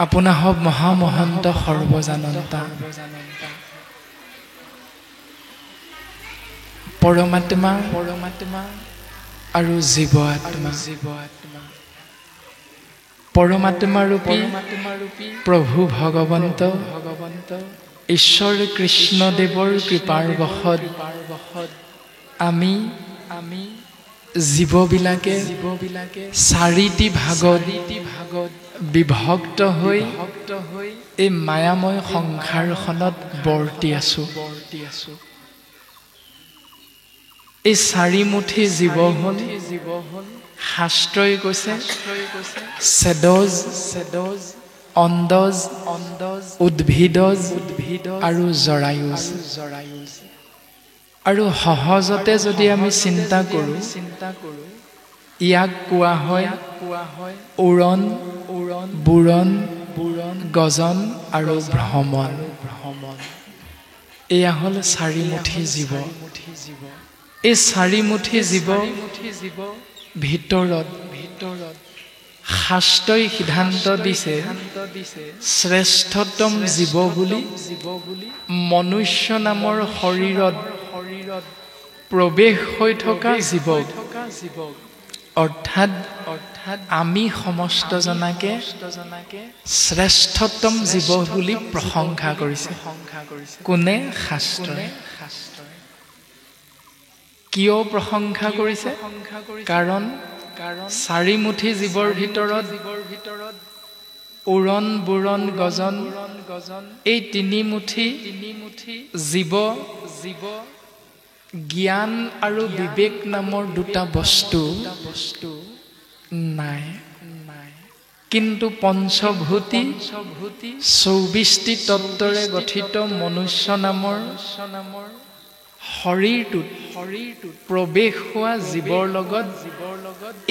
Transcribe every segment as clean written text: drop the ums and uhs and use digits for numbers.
আপোনা হব মহামহন্ত সৰ্বজানন্তা পৰমাত্মা আৰু জীৱ আত্মা পৰমাত্মা ৰূপী প্ৰভু ভগৱন্ত ঈশ্বৰ কৃষ্ণ দেৱৰ কৃপাৰ বশত আমি জীৱবিলাকে চাৰিটি ভাগত বিভক্ত হৈ এই মায়াময় সংসাৰখনত বৰ্তি আছো। এই চাৰিমুঠি জীৱ হ'ল শাস্ত্ৰই কৈছে চেদজ অন্দজ উদ্ভিদজ আৰু জৰায়ুজ। আৰু সহজতে যদি আমি চিন্তা কৰোঁ ইয়াক কোৱা হয় উৰণ বুৰণ গজন আৰু ভ্ৰমণ। এয়া হ'ল চাৰিমুঠি জীৱ। এই চাৰিমুঠি জীৱ ভিতৰত শাস্ত্ৰই সিদ্ধান্ত দিছে শ্ৰেষ্ঠতম জীৱ বুলি মনুষ্য নামৰ শৰীৰত প্ৰৱেশ হৈ থকা জীৱ, অৰ্থাৎ আমি সমস্ত জনাকে শ্ৰেষ্ঠতম জীৱ বুলি প্ৰশংসা কৰিছে। কোনে? শাস্ত্ৰই। কিয় প্ৰশংসা কৰিছে? কাৰণ চাৰিমুঠি জীৱৰ ভিতৰত উৰণ বুৰণ গজন এই তিনিমুঠি জীৱ জ্ঞান আৰু বিবেক নামৰ দুটা বস্তু নাই। কিন্তু পঞ্চভূতি ২৪টি তত্ত্বৰে গঠিত মনুষ্য নামৰ শৰীৰটোত প্ৰৱেশ হোৱা জীৱৰ লগত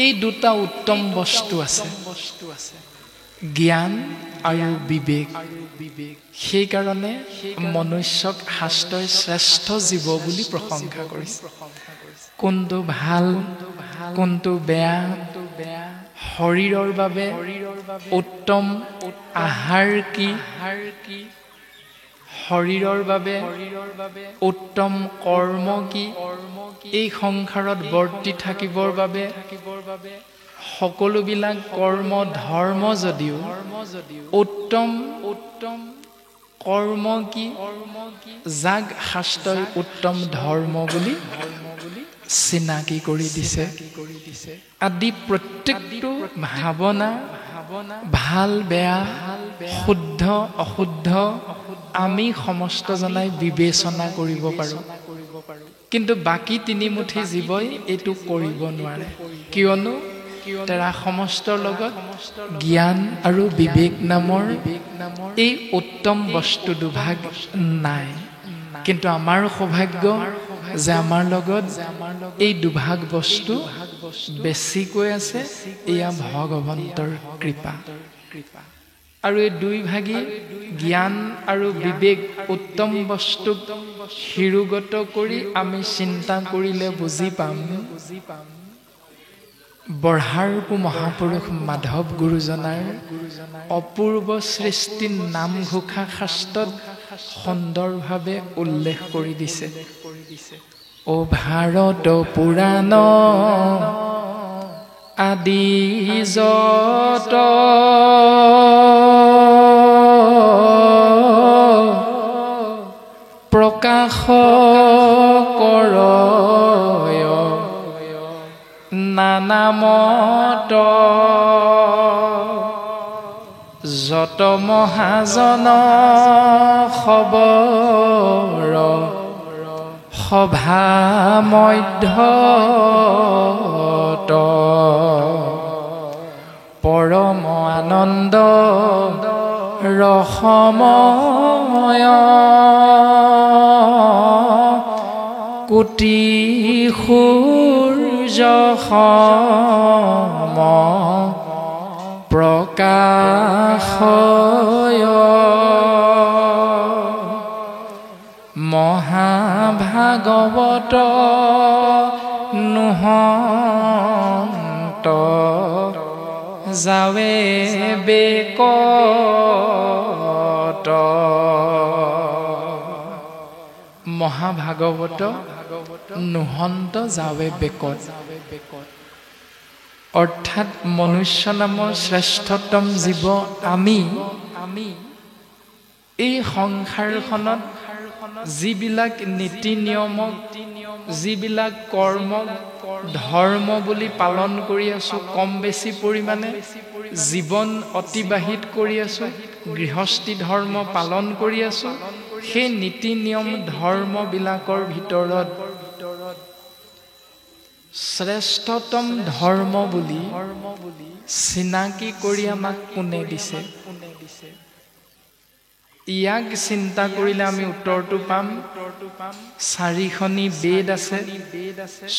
এই দুটা উত্তম বস্তু আছে, জ্ঞান আৰু বিবেক। সেইকাৰণে মনুষ্যক শাস্ত্ৰই শ্ৰেষ্ঠ জীৱ বুলি প্ৰশংসা কৰিছে। কোনটো ভাল কোনটো বেয়া, শৰীৰৰ বাবে উত্তম আহাৰ কি, শৰীৰৰ বাবে উত্তম কৰ্ম কি, এই সংসাৰত বৰ্তি থাকিবৰ বাবে সকলোবিলাক কৰ্ম ধৰ্ম যদিও উত্তম কৰ্ম কি, যাক শাস্ত্ৰই উত্তম ধৰ্ম বুলি চিনাকি কৰি দিছে। আদি প্ৰত্যেকটো ভাৱনা ভাল বেয়া শুদ্ধ অশুদ্ধ আমি সমস্ত জনাই বিবেচনা কৰিব পাৰোঁ, কিন্তু বাকী তিনিমুঠি জীৱই এইটো কৰিব নোৱাৰে। কিয়নো তেৰা সমস্তৰ লগত জ্ঞান আৰু বিবেক নামৰ এই উত্তম বস্তু দুভাগ নাই। কিন্তু আমাৰ সৌভাগ্য যে আমাৰ লগত এই দুভাগ বস্তু বেছিকৈ আছে। এয়া ভগৱন্তৰ কৃপা। আৰু এই দুই ভাগী জ্ঞান আৰু বিবেক উত্তম বস্তুক শিৰোগত কৰি আমি চিন্তা কৰিলে বুজি পাম বৰহাৰপু মহাপুৰুষ মাধৱ গুৰুজনাৰ অপূৰ্ব সৃষ্টি নামঘোষা শাস্ত্ৰত সুন্দৰভাৱে উল্লেখ কৰি দিছে। ও ভাৰত পুৰাণ আদি যত প্ৰকাশ কৰ নানামত যত মহাজন খবৰ সভা মধ্যত পৰম আনন্দ ৰসময় কোটি সূৰ্য সম প্ৰকাশয় মহাভাগৱত নোহন্ত যাৱে বেকত মহাভাগৱত নোহন্ত যাৱে বেকত অৰ্থাৎ মনুষ্য নামৰ শ্ৰেষ্ঠতম জীৱ আমি এই সংসাৰখনত যিবিলাক নীতি নিয়মক যিবিলাক কৰ্ম ধৰ্ম বুলি পালন কৰি আছো কম বেছি পৰিমাণে জীৱন অতিবাহিত কৰি আছো গৃহস্থী ধৰ্ম পালন কৰি আছো সেই নীতি নিয়ম ধৰ্মবিলাকৰ ভিতৰত শ্ৰেষ্ঠতম ধৰ্ম বুলি চিনাকি কৰি আমাক কোনে দিছে ইয়াক চিন্তা কৰিলে আমি উত্তৰটো পাম 4খনি বেদ আছে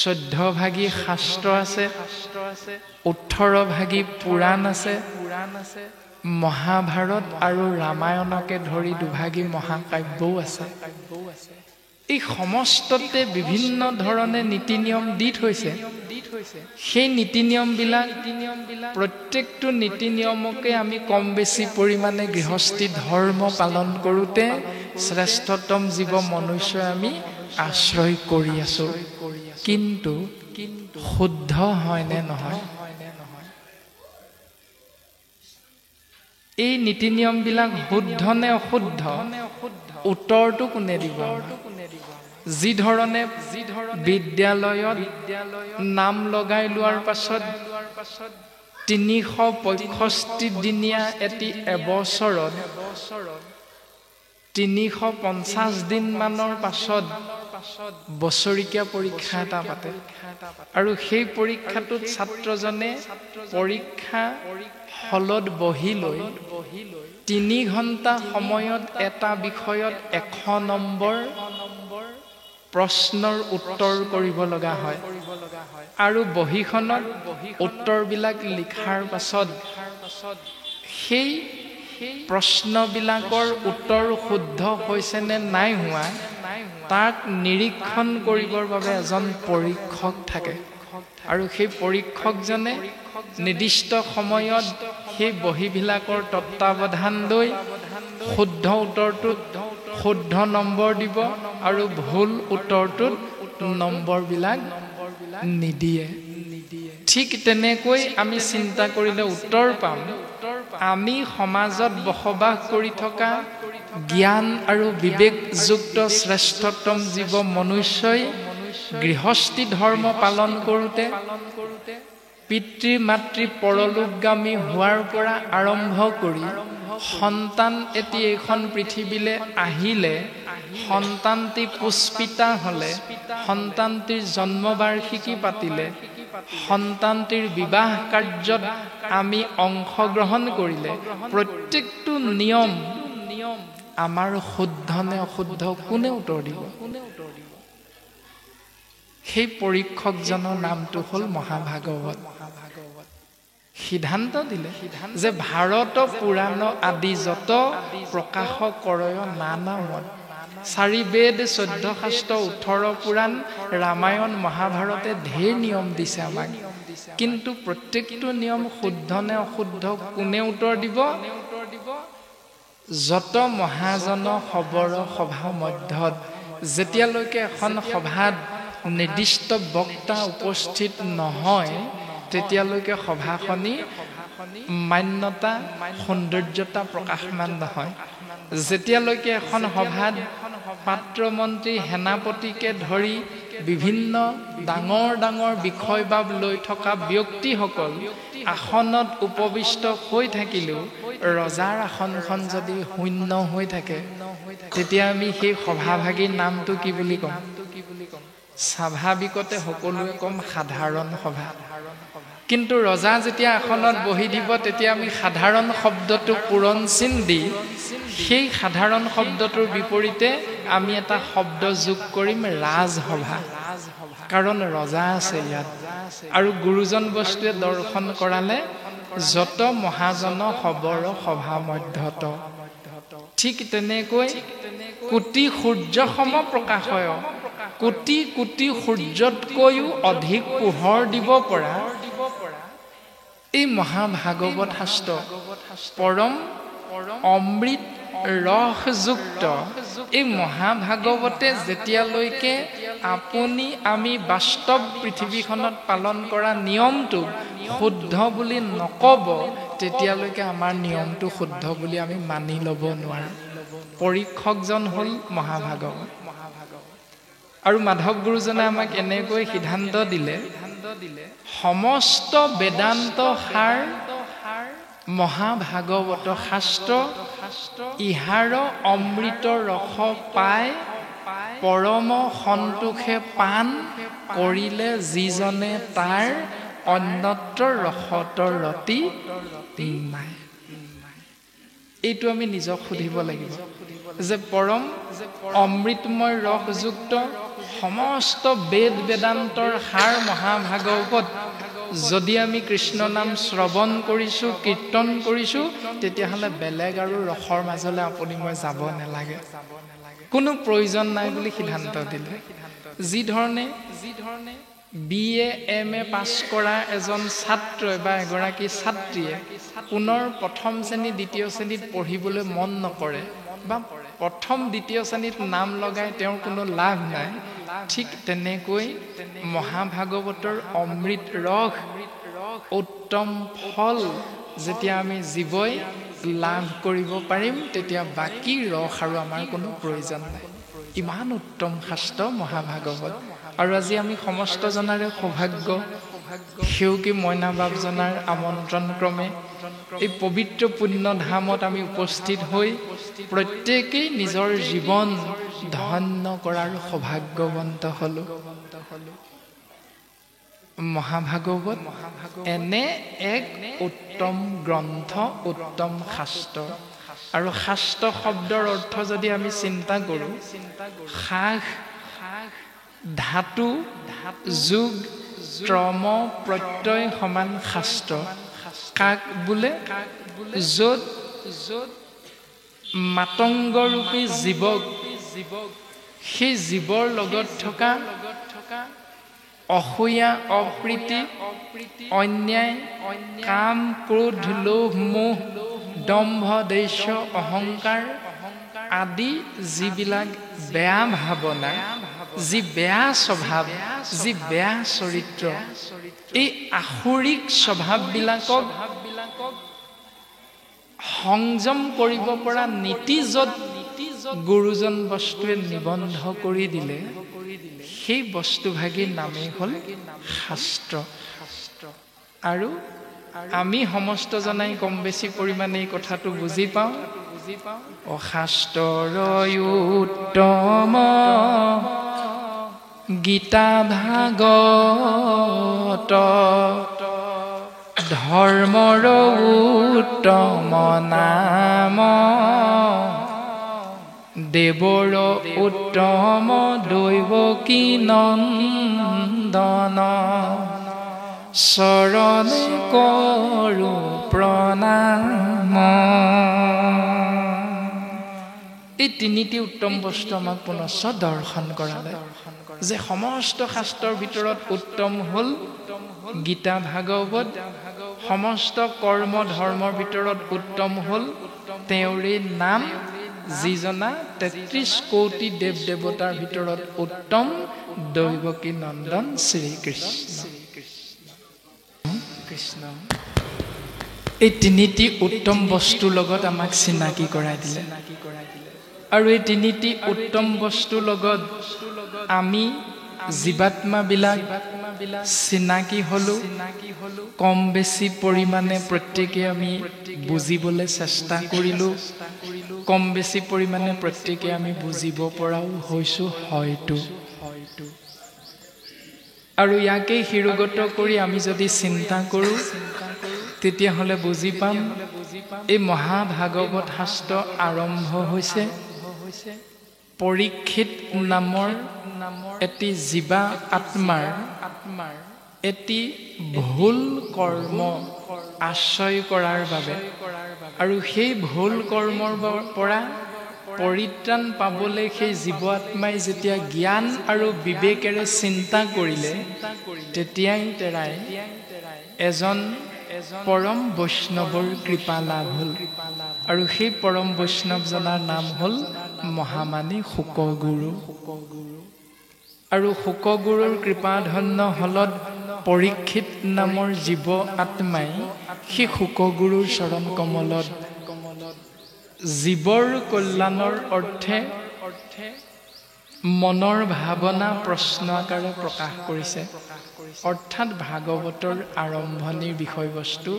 14 ভাগী শাস্ত্ৰ আছে 18 ভাগী পুৰাণ আছে মহাভাৰত আৰু ৰামায়ণকে ধৰি 2 ভাগী মহাকাব্যও আছে এই সমস্ততে বিভিন্ন ধৰণে নীতি নিয়ম দি থৈছে সেই নীতি নিয়মবিলাক প্ৰত্যেকটো নীতি নিয়মকে আমি কম বেছি পৰিমাণে গৃহস্থী ধৰ্ম পালন কৰোঁতে শ্ৰেষ্ঠতম জীৱ মনুষ্যই আমি আশ্ৰয় কৰি আছো কিন্তু শুদ্ধ হয়নে নহয় এই নীতি নিয়মবিলাক শুদ্ধ নে অশুদ্ধ উত্তৰটো কোনে দিব যি ধৰণে বিদ্যালয়ত নাম লগাই লোৱাৰ পাছত 365 দিনীয়া এটি এবছৰত 350 দিন মানৰ পাছত বছৰিকীয়া পৰীক্ষা এটা পাতে আৰু সেই পৰীক্ষাটোত ছাত্ৰজনে পৰীক্ষা হলত বহি লৈ 3 ঘণ্টা সময়ত এটা বিষয়ত 100 নম্বৰ প্ৰশ্নৰ উত্তৰ কৰিব লগা হয় আৰু বহিখনত উত্তৰবিলাক লিখাৰ পাছত সেই প্ৰশ্নবিলাকৰ উত্তৰ শুদ্ধ হৈছে নে নাই হোৱা তাক নিৰীক্ষণ কৰিবৰ বাবে এজন পৰীক্ষক থাকে আৰু সেই পৰীক্ষকজনে নিৰ্দিষ্ট সময়ত সেই বহিবিলাকৰ তত্ত্বাৱধান লৈ শুদ্ধ উত্তৰটোত শুদ্ধ নম্বৰ দিব আৰু ভুল উত্তৰটোত নম্বৰবিলাক নিদিয়ে ঠিক তেনেকৈ আমি চিন্তা কৰিলে উত্তৰ পাম আমি সমাজত বসবাস কৰি থকা জ্ঞান আৰু বিবেকযুক্ত শ্ৰেষ্ঠতম জীৱ মনুষ্যই গৃহস্থী ধৰ্ম পালন কৰোঁতে পিতৃ মাতৃ পৰলোকগামী হোৱাৰ পৰা আৰম্ভ কৰি সন্তান এটি এইখন পৃথিৱীলৈ আহিলে সন্তানটি পুষ্পিতা হলে সন্তানটিৰ জন্মবাৰ্ষিকী পাতিলে সন্তানটিৰ বিবাহ কাৰ্যত আমি অংশগ্ৰহণ কৰিলে প্ৰত্যেকটো নিয়ম আমাৰ শুদ্ধ নে অশুদ্ধ কোনে উত্তৰ দিব সেই পৰীক্ষকজনৰ নামটো হ'ল মহাভাগৱত সিদ্ধান্ত দিলে যে ভাৰত পুৰাণ আদি যত প্ৰকাশ কৰয় নানামত 4 বেদ 14 শাস্ত্ৰ 18 পুৰাণ ৰামায়ণ মহাভাৰতে ঢেৰ নিয়ম দিছে আমাক কিন্তু প্ৰত্যেকটো নিয়ম শুদ্ধ নে অশুদ্ধ কোনে উত্তৰ দিব যত মহাজন খবৰ সভা মধ্যত যেতিয়ালৈকে এখন সভাত নিৰ্দিষ্ট বক্তা উপস্থিত নহয় তেতিয়ালৈকে সভাখনি মান্যতা সৌন্দৰ্যতা প্ৰকাশমান নহয় যেতিয়ালৈকে এখন সভাত পাত্ৰ মন্ত্ৰী সেনাপতিকে ধৰি বিভিন্ন ডাঙৰ ডাঙৰ বিষয়বাব লৈ থকা ব্যক্তিসকল আসনত উপবিষ্ট হৈ থাকিলেও ৰজাৰ আসনখন যদি শূন্য হৈ থাকে তেতিয়া আমি সেই সভাভাগীৰ নামটো কি বুলি ক'ম স্বাভাৱিকতে সকলোৱে কম সাধাৰণ সভা কিন্তু ৰজা যেতিয়া আসনত বহি দিব তেতিয়া আমি সাধাৰণ শব্দটো পূৰণ চিন দি সেই সাধাৰণ শব্দটোৰ বিপৰীতে আমি এটা শব্দ যোগ কৰিম ৰাজসভা কাৰণ ৰজা আছে ইয়াত আৰু গুৰুজন বস্তুৱে দৰ্শন কৰালে যত মহাজন খবৰ সভা মধ্যত ঠিক তেনেকৈ কোটি সূৰ্য সম প্ৰকাশ হয় কোটি কোটি সূৰ্যতকৈও অধিক পোহৰ দিব পৰা এই মহাভাগৱত শাস্ত্ৰ পৰম অমৃত ৰসযুক্ত এই মহাভাগৱতে যেতিয়ালৈকে আপুনি আমি বাস্তৱ পৃথিৱীখনত পালন কৰা নিয়মটো শুদ্ধ বুলি নকব তেতিয়ালৈকে আমাৰ নিয়মটো শুদ্ধ বুলি আমি মানি ল'ব নোৱাৰো পৰীক্ষকজন হ'ল মহাভাগৱত আৰু মাধৱ গুৰুজনে আমাক এনেকৈ সিদ্ধান্ত দিলে সমস্ত বেদান্ত সাৰ মহাভাগৱত শাস্ত্ৰ ইহাৰ অমৃত ৰস পায় পৰম সন্তোষে পান কৰিলে যিজনে তাৰ অন্যত্ৰ ৰসতৰ ৰতি নাই এইটো আমি নিজক সুধিব লাগিব যে পৰম অমৃতময় ৰসযুক্ত সমস্ত বেদ বেদান্তৰ সাৰ মহাভাগৱত যদি আমি কৃষ্ণ নাম শ্ৰৱণ কৰিছো কীৰ্তন কৰিছো তেতিয়াহ'লে বেলেগ আৰু ৰসৰ মাজলৈ আপুনি মই যাব নালাগে কোনো প্ৰয়োজন নাই বুলি সিদ্ধান্ত দিলে যি ধৰণে BA MA পাছ কৰা এজন ছাত্ৰই বা এগৰাকী ছাত্ৰীয়ে পুনৰ প্ৰথম শ্ৰেণী দ্বিতীয় শ্ৰেণীত পঢ়িবলৈ মন নকৰে বা প্ৰথম দ্বিতীয় শ্ৰেণীত নাম লগাই তেওঁৰ কোনো লাভ নাই ঠিক তেনেকৈ মহাভাগৱতৰ অমৃত ৰস উত্তম ফল যেতিয়া আমি জীৱই লাভ কৰিব পাৰিম তেতিয়া বাকী ৰস আৰু আমাৰ কোনো প্ৰয়োজন নাই ইমান উত্তম শাস্ত্ৰ মহাভাগৱত আৰু আজি আমি সমস্ত জনাৰে সৌভাগ্য সেউকী মইনা বাপজনাৰ আমন্ত্ৰণ ক্ৰমে এই পবিত্ৰ পুণ্য ধামত আমি উপস্থিত হৈ প্ৰত্যেকেই নিজৰ জীৱন ধন্য কৰাৰ সৌভাগ্যৱন্ত হলো মহাভাগৱত এনে এক উত্তম গ্ৰন্থ উত্তম শাস্ত্ৰ আৰু শাস্ত্ৰ শব্দৰ অৰ্থ যদি আমি চিন্তা কৰো শাখ ধাতু যোগ ত্ৰম প্ৰত্যয় সমান শাস্ত্ৰ কাক বোলে য'ত মাতংগ ৰূপী জীৱক সেই জীৱৰ লগত থকা অসূয়া অপ্ৰীতি অন্যায় কাম ক্ৰোধ লোভ মোহ দম্ভ দৈশ্য অহংকাৰ আদি যিবিলাক বেয়া ভাৱনা যি বেয়া স্বভাৱ যি বেয়া চৰিত্ৰ এই আসুৰিক স্বভাৱবিলাকক সংযম কৰিব পৰা নীতি য'ত গুৰুজন বস্তুৱে নিবন্ধ কৰি দিলে সেই বস্তুভাগীৰ নামেই হ'ল শাস্ত্ৰ আৰু আমি সমস্ত জনাই কম বেছি পৰিমাণে এই কথাটো বুজি পাওঁ অশাস্ত্ৰৰ উত্তম গীতা ভাগৱত ধৰ্মৰ উত্তম নাম দেৱৰ উত্তম দৈৱকী নন্দন চৰণে কৰো প্ৰণাম এই তিনিটি উত্তম বস্তু আমাক পুনশ্চ দৰ্শন কৰালে যে সমস্ত শাস্ত্ৰৰ ভিতৰত উত্তম হ'ল গীতা ভাগৱত সমস্ত কৰ্ম ধৰ্মৰ ভিতৰত উত্তম হ'ল তেওঁৰে নাম যিজনা ৩৩ কোটি দেৱ দেৱতাৰ ভিতৰত উত্তম দৈৱকী নন্দন শ্ৰীকৃষ্ণ এই তিনিটি উত্তম বস্তুৰ লগত আমাক চিনাকি কৰাই দিলে আৰু এই তিনিটি উত্তম বস্তুৰ লগত আমি জীৱাত্মাবিলাক চিনাকি হলো কম বেছি পৰিমাণে প্ৰত্যেকে আমি বুজিবলৈ চেষ্টা কৰিলো কম বেছি পৰিমাণে প্ৰত্যেকে আমি বুজিব পৰাও হৈছো হয়তো আৰু ইয়াকে হিৰুগত কৰি আমি যদি চিন্তা কৰো তেতিয়াহ'লে বুজি পাম এই মহাভাগৱত শাস্ত্ৰ আৰম্ভ হৈছে পৰীক্ষিত নামৰ এটি জীৱা আত্মাৰ এটি ভুল কৰ্ম আশ্ৰয় কৰাৰ বাবে আৰু সেই ভুল কৰ্মৰ পৰা পৰিত্ৰাণ পাবলৈ সেই জীৱ আত্মাই যেতিয়া জ্ঞান আৰু বিবেকেৰে চিন্তা কৰিলে তেতিয়াই তেৰাই এজন পৰম বৈষ্ণৱৰ কৃপা লাভ হ'ল আৰু সেই পৰম বৈষ্ণৱজনাৰ নাম হ'ল মহামানী শুকগুৰু আৰু শুকগুৰুৰ কৃপাধন্য হলত পৰীক্ষিত নামৰ জীৱ আত্মাই সেই শুকগুৰুৰ চৰণ কমলত জীৱৰ কল্যাণৰ অৰ্থে মনৰ ভাৱনা প্ৰশ্ন আকাৰে প্ৰকাশ কৰিছে অৰ্থাৎ ভাগৱতৰ আৰম্ভণিৰ বিষয়বস্তু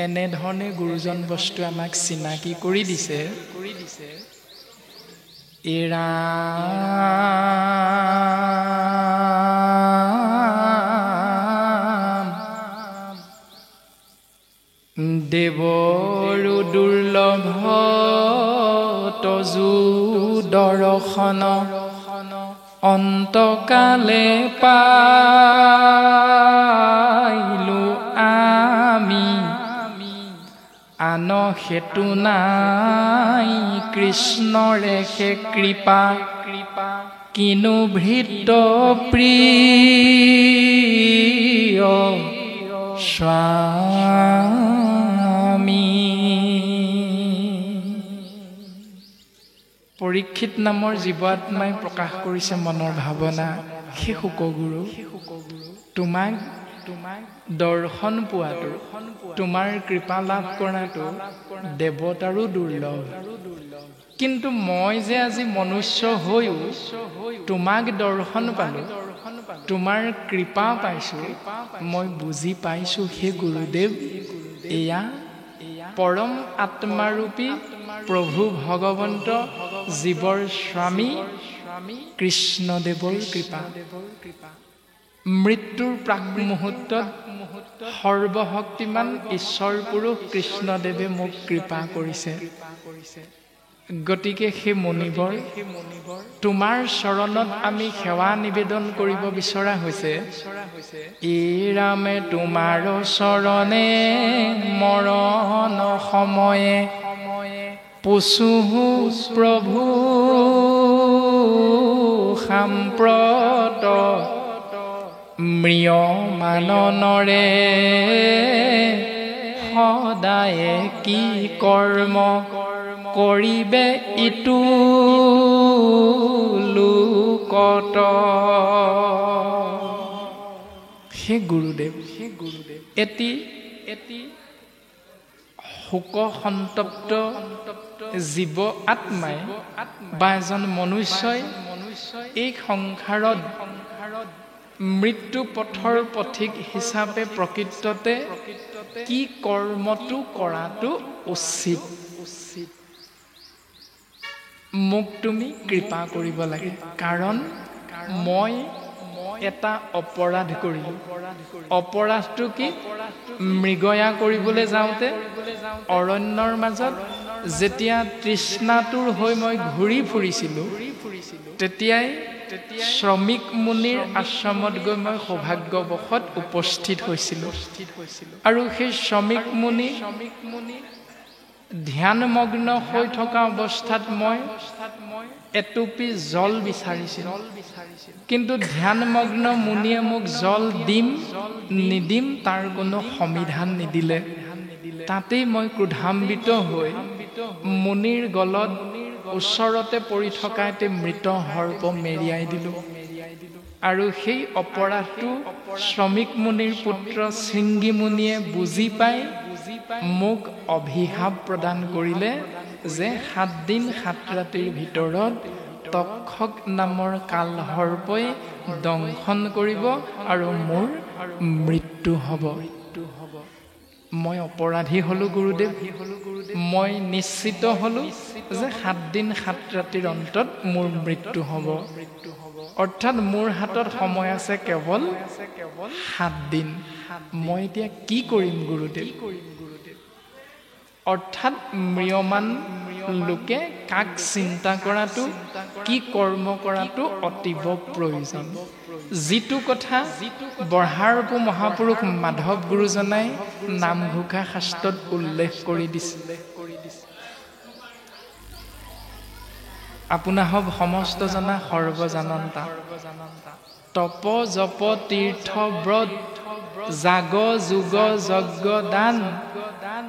এনেধৰণে গুৰুজন বস্তু আমাক চিনাকি কৰি দিছে এৰা দেৱৰো দুৰ্লভ তজু দৰ্শন অন্তকালে পাইলো আমি আন হেতু নাই কৃষ্ণৰে হে কৃপা কিনো ভৃত প্ৰিয় স্বামী পৰীক্ষিত নামৰ জীৱ আত্মাই প্ৰকাশ কৰিছে মনৰ ভাৱনা হে শুকগুৰু তোমাক দৰ্শন পোৱাটো তোমাৰ কৃপা লাভ কৰাটো দেৱতাৰো দুৰ্লভ কিন্তু মই যে আজি মনুষ্য হৈও তোমাক দৰ্শন পালো তোমাৰ কৃপা পাইছো মই বুজি পাইছো হে গুৰুদেৱ এয়া পৰম আত্মাৰূপী প্ৰভু ভগৱন্ত জীৱৰ স্বামী কৃষ্ণদেৱৰ কৃপা মৃত্যুৰ প্ৰাক মুহূৰ্তত সৰ্বশক্তিমান ঈশ্বৰ পুৰুষ কৃষ্ণদেৱে মোক কৃপা কৰিছে গতিকে সেই মুনিবৰ তোমাৰ চৰণত আমি সেৱা নিবেদন কৰিব বিচৰা হৈছে এই ৰামে তোমাৰ চৰণে মৰণ সময়ে পশু প্ৰভু সাম্প্ৰত ম্ৰিয়মাননৰে সদায়ে কি কৰ্ম কৰিবে ইটো লোকত হে গুৰুদেৱ এটি শোক সন্তপ্ত জীৱ আত্মাই বা এজন মনুষ্যই এই সংসাৰত মৃত্যু পথৰ পথিক হিচাপে প্ৰকৃততে কি কৰ্মটো কৰাটো উচিত মোক তুমি কৃপা কৰিব লাগে কাৰণ মই এটা অপৰাধ কৰিলো অপৰাধটো কি মৃগয়া কৰিবলৈ যাওঁতে অৰণ্যৰ মাজত যেতিয়া তৃষ্ণাতুৰ হৈ মই ঘূৰি ফুৰিছিলো তেতিয়াই শ্ৰমিক মুনিৰ আশ্ৰমত গৈ মই সৌভাগ্যবশত উপস্থিত হৈছিলো আৰু সেই শ্ৰমিক মুনি ধ্যানমগ্ন হৈ থকা অৱস্থাত মই এটুপি জল বিচাৰিছিলো কিন্তু ধ্যানমগ্ন মুনিয়ে মোক জল দিম নিদিম তাৰ কোনো সমিধান নিদিলে তাতেই মই ক্ৰোধান্বিত হৈ মুনিৰ গলত ওচৰতে পৰি থকা এটি মৃত সৰ্প মেৰিয়াই দিলো আৰু সেই অপৰাধটো শ্ৰমিক মুনিৰ পুত্ৰ শৃংগী মুনিয়ে বুজি পাই মোক অভিশাপ প্ৰদান কৰিলে যে 7 দিন 7 ৰাতিৰ ভিতৰত তক্ষক নামৰ কাল সৰ্পই দংশন কৰিব আৰু মোৰ মৃত্যু হ'ব মই অপৰাধী হলো গুৰুদেৱ মই নিশ্চিত হলো যে 7 দিন 7 ৰাতিৰ অন্তত মোৰ মৃত্যু হ'ব অৰ্থাৎ মোৰ হাতত সময় আছে কেৱল 7 দিন মই এতিয়া কি কৰিম গুৰুদেৱ অৰ্থাৎ ম্ৰিয়মান লোকে কাক চিন্তা কৰাটো কি কৰ্ম কৰাটো অতীৱ প্ৰয়োজন যিটো কথা বৰহাৰপু মহাপুৰুষ মাধৱ গুৰুজনাই নামঘোষা শাস্ত্ৰত উল্লেখ কৰি দিছে আপোনা হব সমস্ত জনা সৰ্বজানন্তা তপ জপ তীৰ্থ ব্ৰত জাগ যুগ যজ্ঞ দান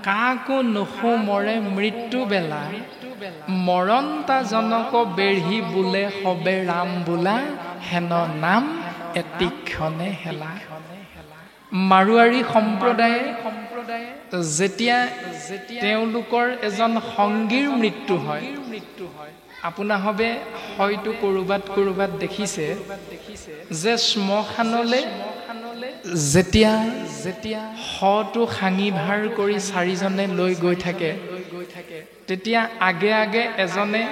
কাকো নুসুমৰে মৃত্যু বেলা মৰণতা জনক বেঢ়ি বোলে সবে ৰাম বোলা হেন নাম এতিক্ষণে হেলা। মাৰুৱাৰী সম্প্ৰদায়ে যেতিয়া তেওঁলোকৰ এজন সংগীৰ মৃত্যু হয়, আপোনাৰভাৱে হয়তো কৰবাত দেখিছে যে শ্মশানলৈ যেতিয়া শটো খাঙি ভাৰ কৰি চাৰিজনে লৈ গৈ থাকে, তেতিয়া আগে আগে এজনে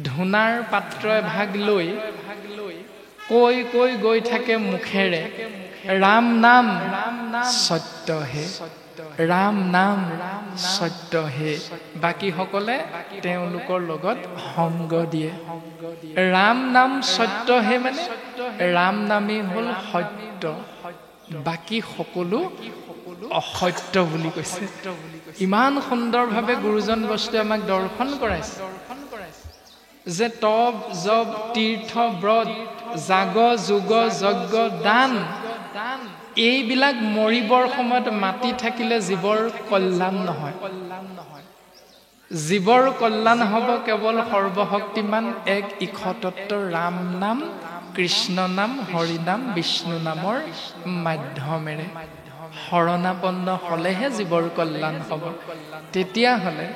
ধূনাৰ পাত্ৰ এভাগ লৈ কৈ কৈ গৈ থাকে মুখেৰে, ৰাম নাম সত্য হে, ৰাম নাম সত্য হে। বাকীসকলে তেওঁলোকৰ লগত সংগ দিয়ে। ৰাম নাম সত্য হে মানে ৰাম নামেই হ'ল সত্য, বাকী সকলো অসত্য বুলি কৈছে। ইমান সুন্দৰভাৱে গুৰুজন বস্তুৱে আমাক দৰ্শন কৰাইছে যে তপ জপ তীৰ্থ ব্ৰত জাগ যুগ যজ্ঞ দান এইবিলাক মৰিবৰ সময়ত মাতি থাকিলে জীৱৰ কল্যাণ নহয়। জীৱৰ কল্যাণ হ'ব কেৱল সৰ্বশক্তিমান এক ইশতত্ব ৰাম নাম, কৃষ্ণ নাম, হৰি নাম, বিষ্ণু নামৰ মাধ্যমেৰে শৰণাপন্ন হলেহে জীৱৰ কল্যাণ হ'ব। তেতিয়াহ'লে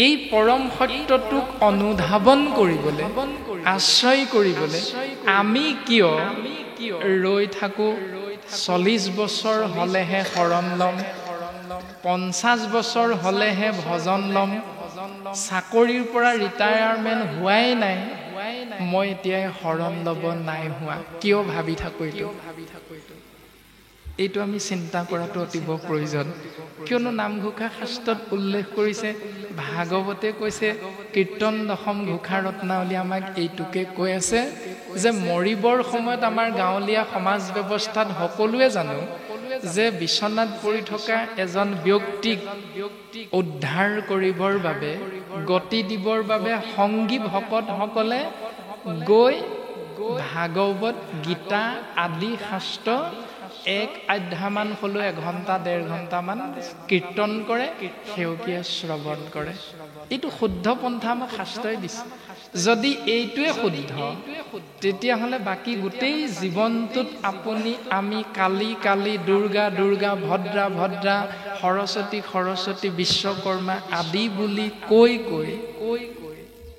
এই পৰম সত্যটোক অনুধাৱন কৰিবলৈ, আশ্ৰয় কৰিবলৈ আমি কিয় ৰৈ থাকো? 40 বছৰ হলেহে শৰণ ল'ম, 50 বছৰ হলেহে ভজন ল'ম, চাকৰিৰ পৰা ৰিটায়াৰমেণ্ট হোৱাই নাই, মই এতিয়াই শৰণ ল'ব নাই হোৱা, কিয় ভাবি থাকো? এইটো আমি চিন্তা কৰাটো অতিব প্ৰয়োজন। কিয়নো নামঘোষা শাস্ত্ৰত উল্লেখ কৰিছে, ভাগৱতে কৈছে, কীৰ্তন দশম ঘোষা ৰত্নাৱলী আমাক এইটোকে কৈ আছে যে মৰিবৰ সময়ত আমাৰ গাঁৱলীয়া সমাজ ব্যৱস্থাত সকলোৱে জানো যে বিচনাত পৰি থকা এজন ব্যক্তিক উদ্ধাৰ কৰিবৰ বাবে, গতি দিবৰ বাবে সংগী ভকতসকলে গৈ ভাগৱত গীতা আদি শাস্ত্ৰ 1 অধ্যায়মান হলেও 1 ঘণ্টা 1.5 ঘণ্টামান কীৰ্তন কৰে, সেউকীয়া শ্ৰৱণ কৰে। এইটো শুদ্ধ পন্থা আমাক শাস্ত্ৰই দিছে। যদি এইটোৱে শুদ্ধ, তেতিয়াহ'লে বাকী গোটেই জীৱনটোত আপুনি আমি কালী কালী, দুৰ্গা দুৰ্গা, ভদ্ৰা ভদ্ৰা, সৰস্বতী সৰস্বতী, বিশ্বকৰ্মা আদি বুলি কৈ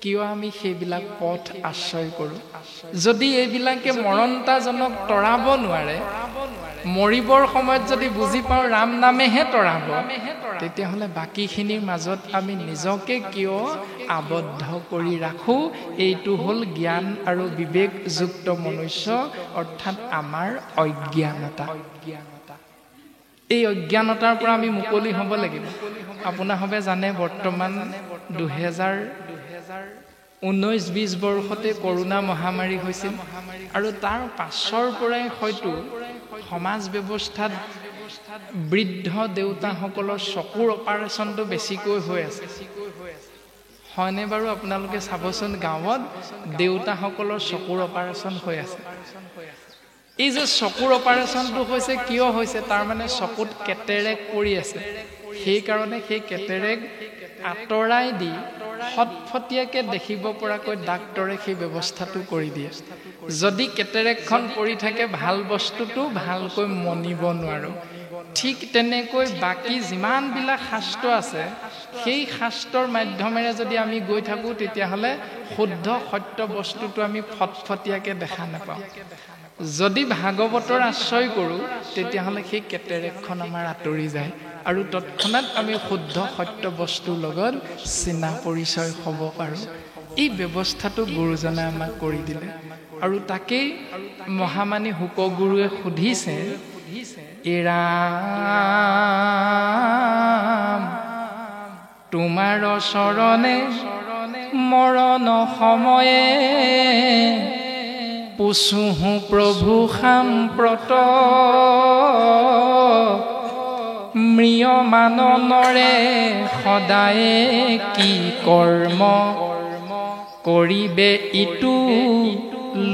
কিয় আমি সেইবিলাক পথ আশ্ৰয় কৰোঁ? যদি এইবিলাকে মৰণতাজনক তৰাব নোৱাৰে, মৰিবৰ সময়ত যদি বুজি পাওঁ ৰাম নামেহে তৰাব, তেতিয়াহ'লে বাকীখিনিৰ মাজত আমি নিজকে কিয় আবদ্ধ কৰি ৰাখোঁ? এইটো হ'ল জ্ঞান আৰু বিবেকযুক্ত মনুষ্য, অৰ্থাৎ আমাৰ অজ্ঞানতা। এই অজ্ঞানতাৰ পৰা আমি মুকলি হ'ব লাগিব। আপোনাৰভাৱে জানে বৰ্তমান 2019-20 বৰ্ষতে কৰোণা মহামাৰী হৈছিল, আৰু তাৰ পাছৰ পৰাই হয়তো সমাজ ব্যৱস্থাত বৃদ্ধ দেউতাসকলৰ চকুৰ অপাৰেশ্যনটো বেছিকৈ হৈ আছে। হয়নে বাৰু? আপোনালোকে চাবচোন, গাঁৱত দেউতাসকলৰ চকুৰ অপাৰেশ্যন হৈ আছে। এই যে চকুৰ অপাৰেশ্যনটো হৈছে, কিয় হৈছে? তাৰমানে চকুত কেটেৰেক পৰি আছে, সেইকাৰণে সেই কেটেৰেক আঁতৰাই দি ফটফটীয়াকে দেখিব পৰাকৈ ডাক্তৰে সেই ব্যৱস্থাটো কৰি দিয়ে। যদি কেটেৰেকখন পৰি থাকে, ভাল বস্তুটো ভালকৈ মনিব নোৱাৰো। ঠিক তেনেকৈ বাকী যিমানবিলাক শাস্ত্ৰ আছে, সেই শাস্ত্ৰৰ মাধ্যমেৰে যদি আমি গৈ থাকোঁ, তেতিয়াহ'লে শুদ্ধ সত্য বস্তুটো আমি ফটফটীয়াকে দেখা নাপাওঁ। যদি ভাগৱতৰ আশ্ৰয় কৰোঁ, তেতিয়াহ'লে সেই কেটেৰেকখন আমাৰ আঁতৰি যায়, আৰু তৎক্ষণাৎ আমি শুদ্ধ সত্য বস্তুৰ লগত চিনা পৰিচয় হ'ব পাৰোঁ। এই ব্যৱস্থাটো গুৰুজনে আমাক কৰি দিলে, আৰু তাকেই মহামানী শুকগুৰুৱে সুধিছে, ৰাম তোমাৰ চৰণে মৰণ সময়ে পুছুহু প্ৰভু সাম্প্ৰত, মৃয়মাননৰে সদায়ে কি কৰ্ম কৰিবে ইটো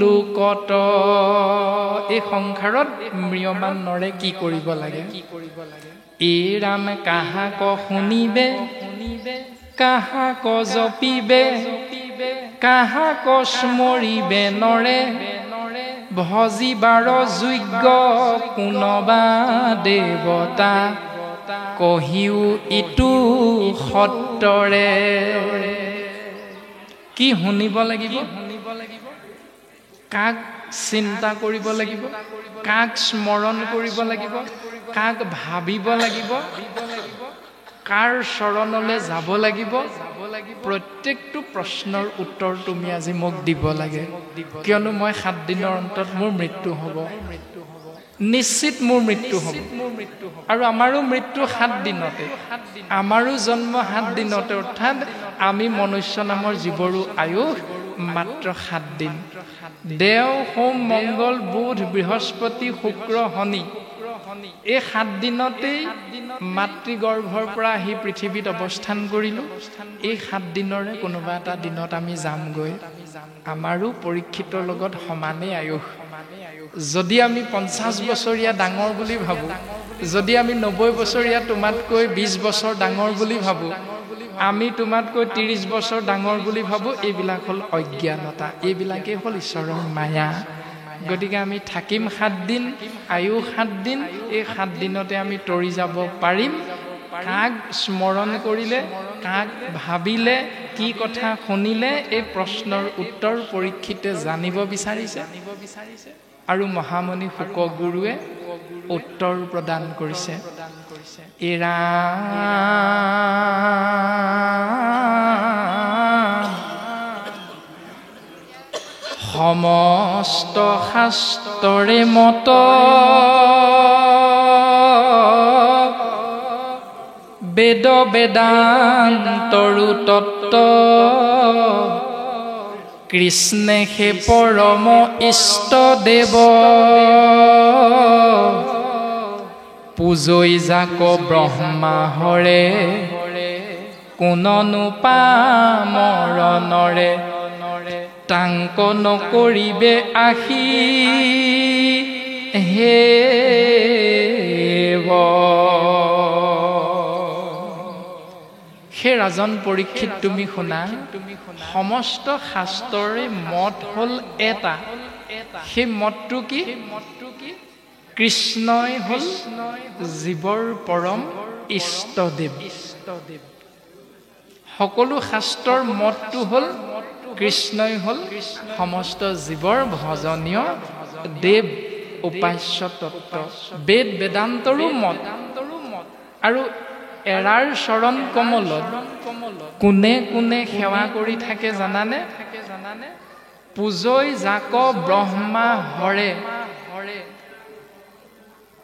লোকত এই সংসাৰত ম্ৰিয়মান নৰে কি কৰিব লাগে এই ৰাম কাহাক শুনিবে কাহাক জপিবে কাহাক স্মৰিবে নৰে ভজিবাৰ যোগ্য কোনবা দেৱতা কহিও ইটো সত্তৰে কি শুনিব লাগিব কাক চিন্তা কৰিব লাগিব কাক স্মৰণ কৰিব লাগিব কাক ভাবিব লাগিব কাৰ চৰণলৈ যাব লাগিব প্ৰত্যেকটো প্ৰশ্নৰ উত্তৰ তুমি আজি মোক দিব লাগে কিয়নো মই 7 দিনৰ অন্তত মোৰ মৃত্যু হ'ব নিশ্চিত মোৰ মৃত্যু হ'ব আৰু আমাৰো মৃত্যু 7 দিনতে আমাৰো জন্ম 7 দিনতে অৰ্থাৎ আমি মনুষ্য নামৰ জীৱৰো আয়ুস মাত্ৰ 7 দিন দেও সোম মংগল বুধ বৃহস্পতি শুক্ৰ শনি এই 7 দিনতেই মাতৃগৰ্ভৰ পৰা আহি পৃথিৱীত অৱস্থান কৰিলোঁ এই 7 দিনৰে কোনোবা এটা দিনত আমি যামগৈ আমাৰো পৰীক্ষিতৰ লগত সমানেই আয়ুস যদি আমি 50 বছৰীয়া ডাঙৰ বুলি ভাবোঁ যদি আমি 90 বছৰীয়া তোমাতকৈ 20 বছৰ ডাঙৰ বুলি ভাবোঁ আমি তোমাতকৈ 30 বছৰ ডাঙৰ বুলি ভাবোঁ এইবিলাক হ'ল অজ্ঞানতা এইবিলাকেই হ'ল ঈশ্বৰৰ মায়া গতিকে আমি থাকিম 7 দিন আয়ু 7 দিন এই 7 দিনতে আমি তৰি যাব পাৰিম কাক স্মৰণ কৰিলে কাক ভাবিলে কি কথা শুনিলে এই প্ৰশ্নৰ উত্তৰ পৰীক্ষিতে জানিব বিচাৰিছে আৰু মহামণি শুক গুৰুৱে উত্তৰ প্ৰদান কৰিছে এৰা সমস্ত শাস্ত্ৰৰে মত বেদ বেদান্তৰু তত্ত্ব কৃষ্ণে হে পৰম ইষ্ট দেৱ পূজৈ যাক ব্ৰহ্মা হৰে কোননো পামৰণৰে টাংক নকৰিবে আহি হে হে ৰাজন পৰীক্ষিত তুমি শুনা সমস্ত শাস্ত্ৰৰে মত হ'ল এটা সেই মতটো কি কৃষ্ণই হ'ল জীৱৰ পৰম ইষ্টদেৱ সকলো শাস্ত্ৰৰ মতটো হ'ল কৃষ্ণই হ'ল সমস্ত জীৱৰ ভজনীয় দেৱ উপাস্য তত্ত্ব বেদ বেদান্তৰো মত আৰু এৰাৰ চৰণ কমলত কোনে কোনে সেৱা কৰি থাকে জানানে পূজৈ যাক ব্ৰহ্মা হৰে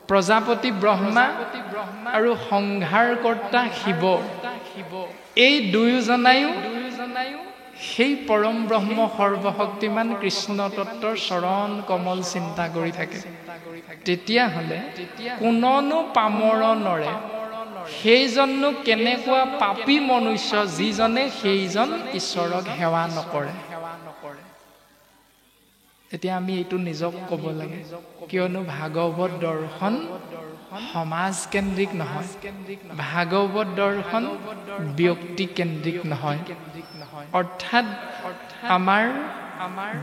প্ৰজাপতি ব্ৰহ্মা আৰু সংহাৰকৰ্তা শিৱ এই দুয়োজনায়ো সেই পৰম ব্ৰহ্ম সৰ্বশক্তিমান কৃষ্ণ তত্ত্বৰ চৰণ কমল চিন্তা কৰি থাকে তেতিয়াহ'লে কোননো পামৰণৰে সেইজননো কেনেকুৱা পাপী মনুষ্য যিজনে সেইজন ঈশ্বৰক সেৱা নকৰে এতিয়া আমি এইটো নিজক ক'ব লাগে কিয়নো ভাগৱত দৰ্শন সমাজ কেন্দ্ৰিক নহয় ভাগৱত দৰ্শন ব্যক্তি কেন্দ্ৰিক নহয় অৰ্থাৎ আমাৰ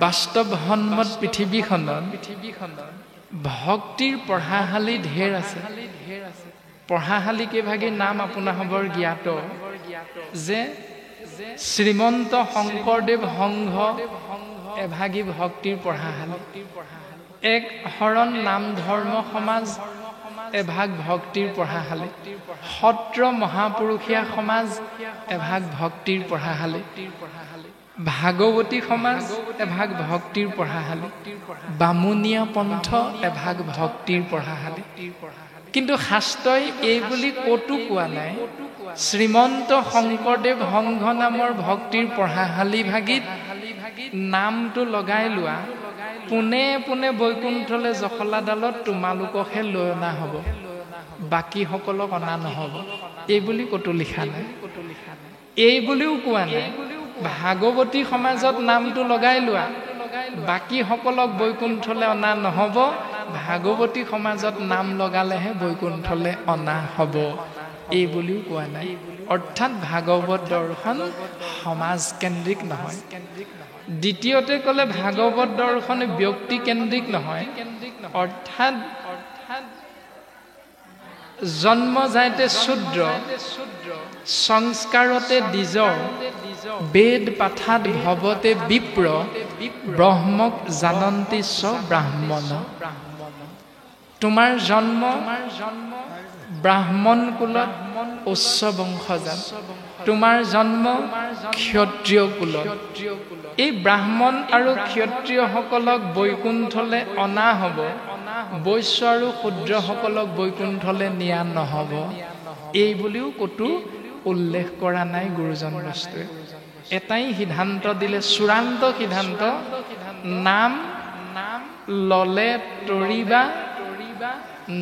বাস্তৱসন্মত পৃথিৱীখনত ভক্তিৰ পঢ়াশালী ঢেৰ আছে পঢ়াশালী কেইভাগী নাম আপোনাসৱৰ জ্ঞাত যে শ্ৰীমন্ত শংকৰদেৱ সংঘ এভাগী ভক্তিৰ পঢ়াশালী এক শৰণ নাম ধৰ্ম সমাজ এভাগ ভক্তিৰ পঢ়াশালী সত্ৰ মহাপুৰুষীয়া সমাজ এভাগ ভক্তিৰ পঢ়াশালী ভাগৱতী সমাজ এভাগ ভক্তিৰ পঢ়াশালী বামুণীয়া পন্থ এভাগ ভক্তিৰ পঢ়াশালী কিন্তু শাস্ত্ৰই এই বুলি ক'তো কোৱা নাই শ্ৰীমন্ত শংকৰদেৱ সংঘ নামৰ ভক্তিৰ পঢ়াশালী ভাগীত নামটো লগাই লোৱা পোনে পোনে বৈকুণ্ঠলৈ জখলাডালত তোমালোককহে লৈ অনা হ'ব বাকীসকলক অনা নহ'ব এই বুলি ক'তো লিখা নাই এই বুলিও কোৱা নাই ভাগৱতী সমাজত নামটো লগাই লোৱা বাকী সকলক বৈকুণ্ঠলৈ অনা নহ'ব ভাগৱতী সমাজত নাম লগালেহে বৈকুণ্ঠলৈ অনা হ'ব এই বুলিও কোৱা নাই অৰ্থাৎ ভাগৱত দৰ্শন সমাজকেন্দ্ৰিক নহয় দ্বিতীয়তে ক'লে ভাগৱত দৰ্শন ব্যক্তিকেন্দ্ৰিক নহয় অৰ্থাৎ জন্ম যাইতে শূদ্ৰ সংস্কাৰতে দ্বিজ বেদ পাঠাত ভৱতে বিপ্ৰ ব্ৰহ্মক জানন্তি চ ব্ৰাহ্মণ তোমাৰ জন্ম ব্ৰাহ্মণ কুলত উচ্চ বংশজাত তোমাৰ জন্ম ক্ষত্ৰিয় কুলত এই ব্ৰাহ্মণ আৰু ক্ষত্ৰিয়সকলক বৈকুণ্ঠলৈ অনা হ'ব বৈশ্য আৰু শূদ্ৰসকলক বৈকুণ্ঠলৈ নিয়া নহ'ব এই বুলিও ক'তো উল্লেখ কৰা নাই গুৰুজন বস্তুৱে এটাই সিদ্ধান্ত দিলে চূড়ান্ত সিদ্ধান্ত নাম ললে তৰিবা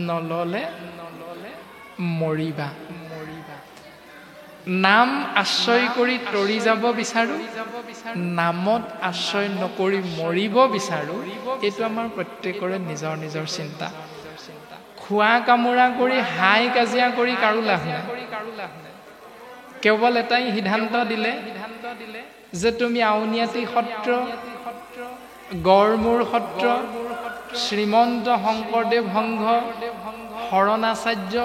নললে মৰিবা নাম আশ্ৰয় কৰি তৰি যাব বিচাৰো নামত আশ্ৰয় নকৰি মৰিব বিচাৰো এইটো আমাৰ প্ৰত্যেকৰে নিজৰ নিজৰ চিন্তা খোৱা কামোৰা কৰি হাই কাজিয়া কৰি কাৰো লাভ নাই কেৱল এটাই সিদ্ধান্ত দিলে যে তুমি আউনীআটী সত্ৰ গড়মূৰ সত্ৰ শ্ৰীমন্ত শংকৰদেৱ সংঘ শৰণাচাৰ্য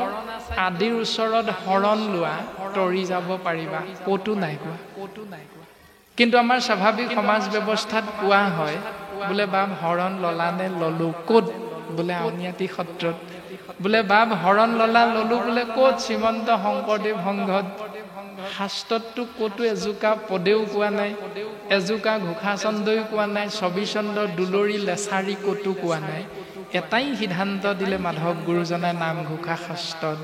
আদিৰ ওচৰত শৰণ লোৱা তৰি যাব পাৰিবা ক'তো নাই কোৱা কিন্তু আমাৰ স্বাভাৱিক সমাজ ব্যৱস্থাত কোৱা হয় বোলে বাপ শৰণ ললানে ললো ক'ত বোলে আউনীআটী সত্ৰত বোলে বাপ শৰণ ললো বোলে ক'ত শ্ৰীমন্ত শংকৰদেৱ সংঘত শাস্ত্ৰতটো ক'তো এজোকা পদেও কোৱা নাই এজোকা ঘোষাচন্দই কোৱা নাই ছবিচন্দ্ৰ দুলৰি লেছাৰী ক'তো কোৱা নাই এটাই সিদ্ধান্ত দিলে মাধৱ গুৰুজনাই নামঘোষা শাস্ত্ৰত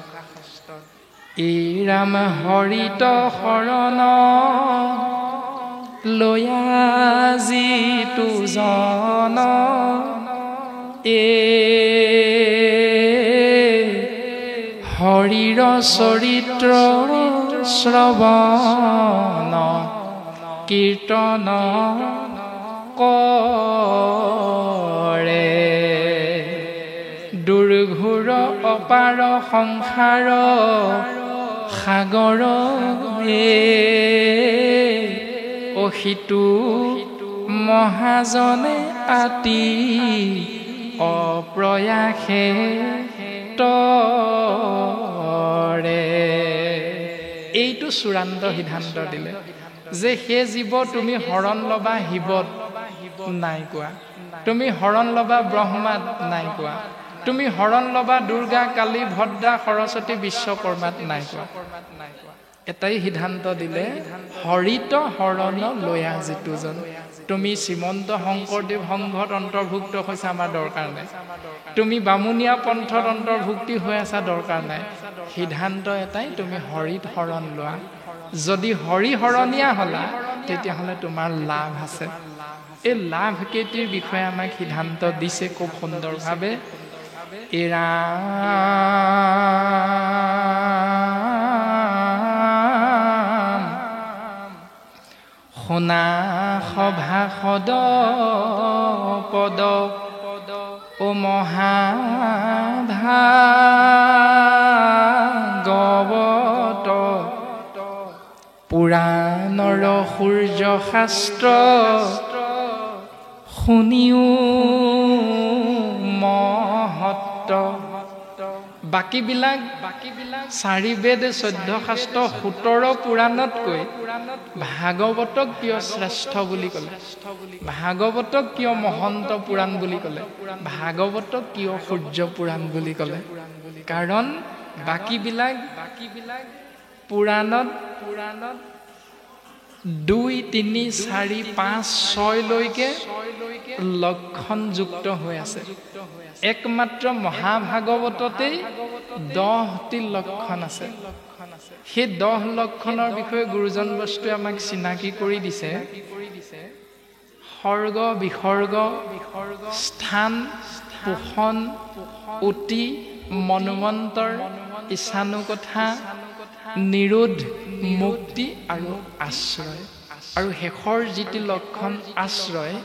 এই ৰাম হৰিত শৰণ লয়াজি তুজন হৰিৰ চৰিত্ৰ শ্ৰৱণ কীৰ্তন কৰে দুৰ্ঘোৰ অপাৰ সংসাৰ সাগৰ অহিতু মহাজনে আতি অপ্ৰয়াসে তৰে এইটো চূড়ান্ত সিদ্ধান্ত দিলে যে সেই জীৱ তুমি শৰণ ল'বা শিৱত নাই কোৱা তুমি শৰণ ল'বা ব্ৰহ্মাত নাই কোৱা তুমি শৰণ ল'বা দুৰ্গা কালী ভদ্ৰা সৰস্বতী বিশ্বকৰ্মাত নাই কোৱা এটাই সিদ্ধান্ত দিলে হৰিত শৰণ লয়া যিটোজন তুমি শ্ৰীমন্ত শংকৰদেৱ সংঘত অন্তৰ্ভুক্ত হৈছা আমাৰ দৰকাৰ নাই তুমি বামুণীয়া পন্থত অন্তৰ্ভুক্তি হৈ আছা দৰকাৰ নাই সিদ্ধান্ত এটাই তুমি হৰিত শৰণ লোৱা যদি হৰি শৰণীয়া হলা তেতিয়াহ'লে তোমাৰ লাভ আছে এই লাভ কেইটিৰ বিষয়ে আমাক সিদ্ধান্ত দিছে খুব সুন্দৰভাৱে এৰা শুনা সভা সদ পদ ও মহাভাগৱত পুৰাণৰ সূৰ্য শাস্ত্ৰ শুনিও মহত্ব বাকীবিলাক 4 বেদ 14 শাস্ত্ৰ 17 পুৰাণতকৈ ভাগৱতক কিয় শ্ৰেষ্ঠ বুলি ক'লে ভাগৱতক কিয় মহন্ত পুৰাণ বুলি ক'লে ভাগৱতক কিয় সূৰ্য পুৰাণ বুলি ক'লে কাৰণ বাকীবিলাক পুৰাণত 2, 3, 4, 5, 6 লৈকে লক্ষণযুক্ত হৈ আছে একমাত্ৰ মহাভাগৱততেই 10টি লক্ষণ আছে সেই 10 লক্ষণৰ বিষয়ে গুৰুজন বস্তুৱে আমাক চিনাকি কৰি দিছে সৰ্গ বিসৰ্গ স্থান পোষণ অতি মনোমন্তৰ ইছানুকথা নিৰোধ মুক্তি আৰু আশ্ৰয় আৰু শেষৰ যিটি লক্ষণ আশ্ৰয়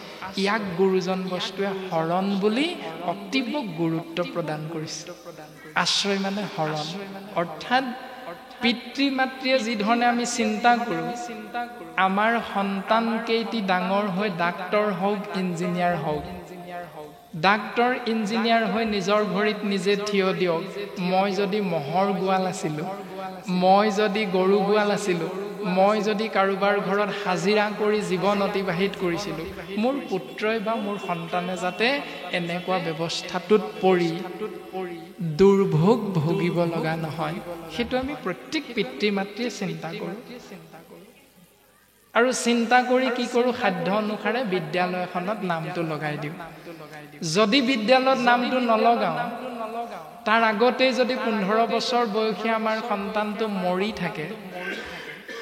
ইয়াক গুৰুজন বস্তুৱে হৰণ বুলি অতীৱ গুৰুত্ব প্ৰদান কৰিছে আশ্ৰয় মানে হৰণ অৰ্থাৎ পিতৃ মাতৃয়ে যি ধৰণে আমি চিন্তা কৰোঁ আমাৰ সন্তান কেইটি ডাঙৰ হৈ ডাক্তৰ হওক ইঞ্জিনিয়াৰ হওক ডাক্তৰ ইঞ্জিনিয়াৰ হৈ নিজৰ ভৰিত নিজে থিয় দিয়ক মই যদি মহৰ গোৱাল আছিলোঁ মই যদি গৰু গোৱাল আছিলোঁ মই যদি কাৰোবাৰ ঘৰত হাজিৰা কৰি জীৱন অতিবাহিত কৰিছিলোঁ মোৰ পুত্ৰই বা মোৰ সন্তানে যাতে এনেকুৱা ব্যৱস্থাটোত পৰি দুৰ্ভোগ ভোগিব লগা নহয় সেইটো আমি প্ৰত্যেক পিতৃ মাতৃয়ে চিন্তা কৰোঁ আৰু চিন্তা কৰি কি কৰোঁ সাধ্য অনুসাৰে বিদ্যালয়খনত নামটো লগাই দিওঁ যদি বিদ্যালয়ত নামটো নলগাওঁ তাৰ আগতেই যদি 15 বছৰ বয়সীয়া আমাৰ সন্তানটো মৰি থাকে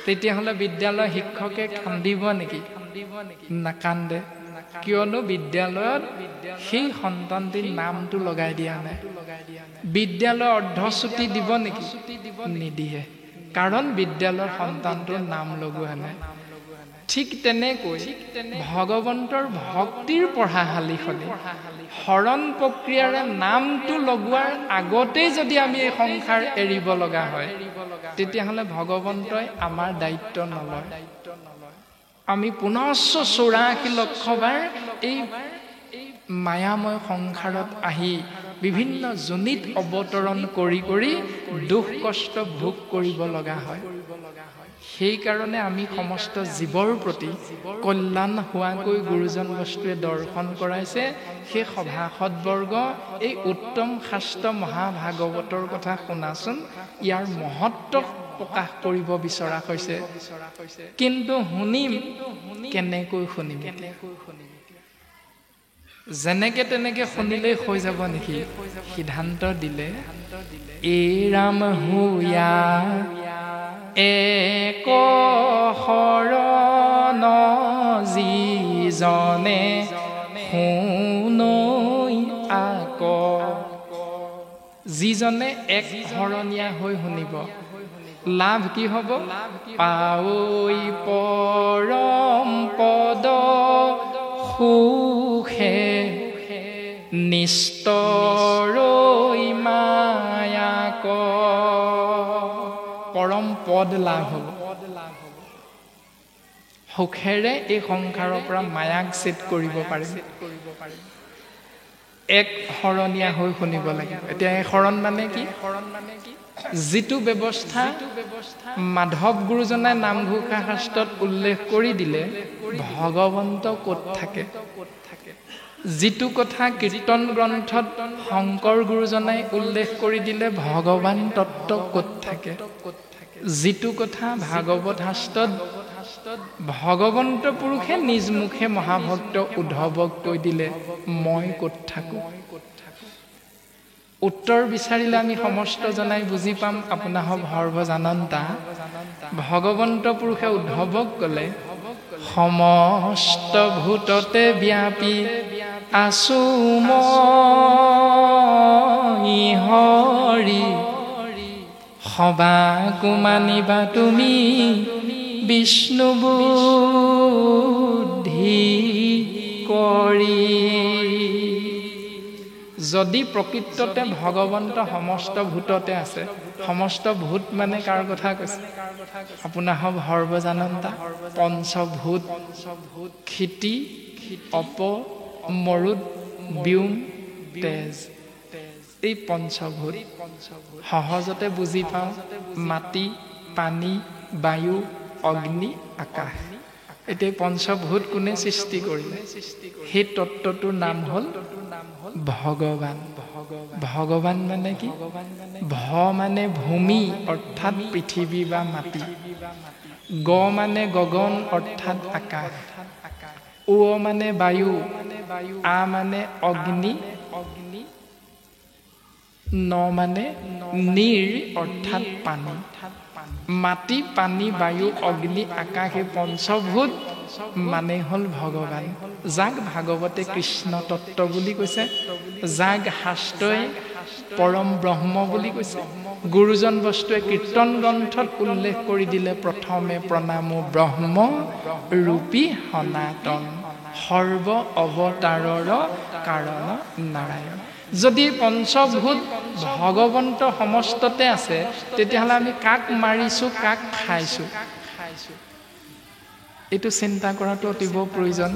তেতিয়াহ'লে বিদ্যালয় শিক্ষকে কান্দিব নেকি নাকান্দে কিয়নো বিদ্যালয়ত সেই সন্তানটিৰ নামটো লগাই দিয়া নাই বিদ্যালয় অৰ্ধচুটি দিব নেকি নিদিয়ে কাৰণ বিদ্যালয়ৰ সন্তানটোৰ নাম লগোৱা নাই ঠিক তেনেকৈ ভগৱন্তৰ ভক্তিৰ পঢ়াশালীখনে হৰণ প্ৰক্ৰিয়াৰে নামটো লগোৱাৰ আগতেই যদি আমি এই সংসাৰ এৰিব লগা হয় তেতিয়াহ'লে ভগৱন্তই আমাৰ দায়িত্ব নলয় আমি 584 লক্ষ বাৰ এই মায়াময় সংসাৰত আহি বিভিন্ন জনিত অৱতৰণ কৰি কৰি দুখ কষ্ট ভোগ কৰিব লগা হয় সেইকাৰণে আমি সমস্ত জীৱৰ প্ৰতি কল্যাণ হোৱাকৈ গুৰুজন বস্তুৱে দৰ্শন কৰাইছে সেই সভাসদবৰ্গ এই উত্তম শাস্ত্ৰ মহাভাগৱতৰ কথা শুনাচোন ইয়াৰ মহত্ব প্ৰকাশ কৰিব বিচৰা হৈছে কিন্তু শুনিম কেনেকৈ শুনিম যেনেকে তেনেকে শুনিলেই হৈ যাব নেকি সিদ্ধান্ত দিলে এই ৰাম হুয়া এক শৰণ যিজনে শুনৈ আক যিজনে এক শৰণীয়া হৈ শুনিব লাভ কি হ'ব পাৱৈ পৰম পদ সুখে নিস্তৰৈ মায়াক পৰম পদ লাভ হ'ব সুখেৰে এই সংসাৰৰ পৰা মায়াক ছেদ কৰিব পাৰিম এক শৰণীয়া হৈ শুনিব লাগিব এতিয়া এই শৰণ মানে কি যিটো ব্যৱস্থা মাধৱ গুৰুজনাই নামঘোষা শাস্ত্ৰত উল্লেখ কৰি দিলে ভগৱন্ত ক'ত থাকে যিটো কথা কীৰ্তন গ্ৰন্থত শংকৰ গুৰুজনাই উল্লেখ কৰি দিলে ভগৱান তত্ত্ব ক'ত থাকে যিটো কথা ভাগৱত শাস্ত্ৰত ভগৱন্ত পুৰুষে নিজ মুখে মহাভক্ত উদ্ধৱক কৈ দিলে মই ক'ত থাকোঁ উত্তৰ বিচাৰিলে আমি সমস্ত জনাই বুজি পাম আপোনাসৱ সৰ্বজানন্তা ভগৱন্ত পুৰুষে উদ্ধৱক ক'লে সমস্ত ভূততে ব্যাপী আছো মই হৰি সবাকো মানিবা তুমি বিষ্ণু বুদ্ধি কৰি যদি প্ৰকৃততে ভগৱন্ত সমস্ত ভূততে আছে সমস্ত ভূত মানে কাৰ কথা কৈছে আপোনাসৱ সৰ্বজানন্তা পঞ্চভূত ক্ষিতি অপ মৰুদ ব্যোম তেজ এই পঞ্চভূত সহজতে বুজি পাওঁ মাটি পানী বায়ু অগ্নি আকাশ এতিয়া পঞ্চভূত কোনে সৃষ্টি কৰিলে সেই তত্ত্বটোৰ নাম হ'ল ভগৱান ভগৱান মানে কি ভ মানে ভূমি অৰ্থাৎ পৃথিৱী বা মাটি গ মানে গগন অৰ্থাৎ আকাশ ও মানে বায়ু আ মানে অগ্নি ন মানে নীৰ অৰ্থাৎ পানী মাটি পানী বায়ু অগ্নি আকাশ এই পঞ্চভূত মানে হ'ল ভগৱান যাক ভাগৱতে কৃষ্ণ তত্ত্ব বুলি কৈছে যাক শাস্ত্ৰই পৰম ব্ৰহ্ম বুলি কৈছে গুৰুজন বস্তুৱে কীৰ্তন গ্ৰন্থত উল্লেখ কৰি দিলে প্ৰথমে প্ৰণামো ব্ৰহ্ম ৰূপী সনাতন সৰ্ব অৱতাৰৰ কাৰণ নাৰায়ণ। যদি পঞ্চভূত ভগৱন্ত সমস্ততে আছে, তেতিয়াহ'লে আমি কাক মাৰিছো, কাক খাইছো, এইটো চিন্তা কৰাটো অতিব প্ৰয়োজন।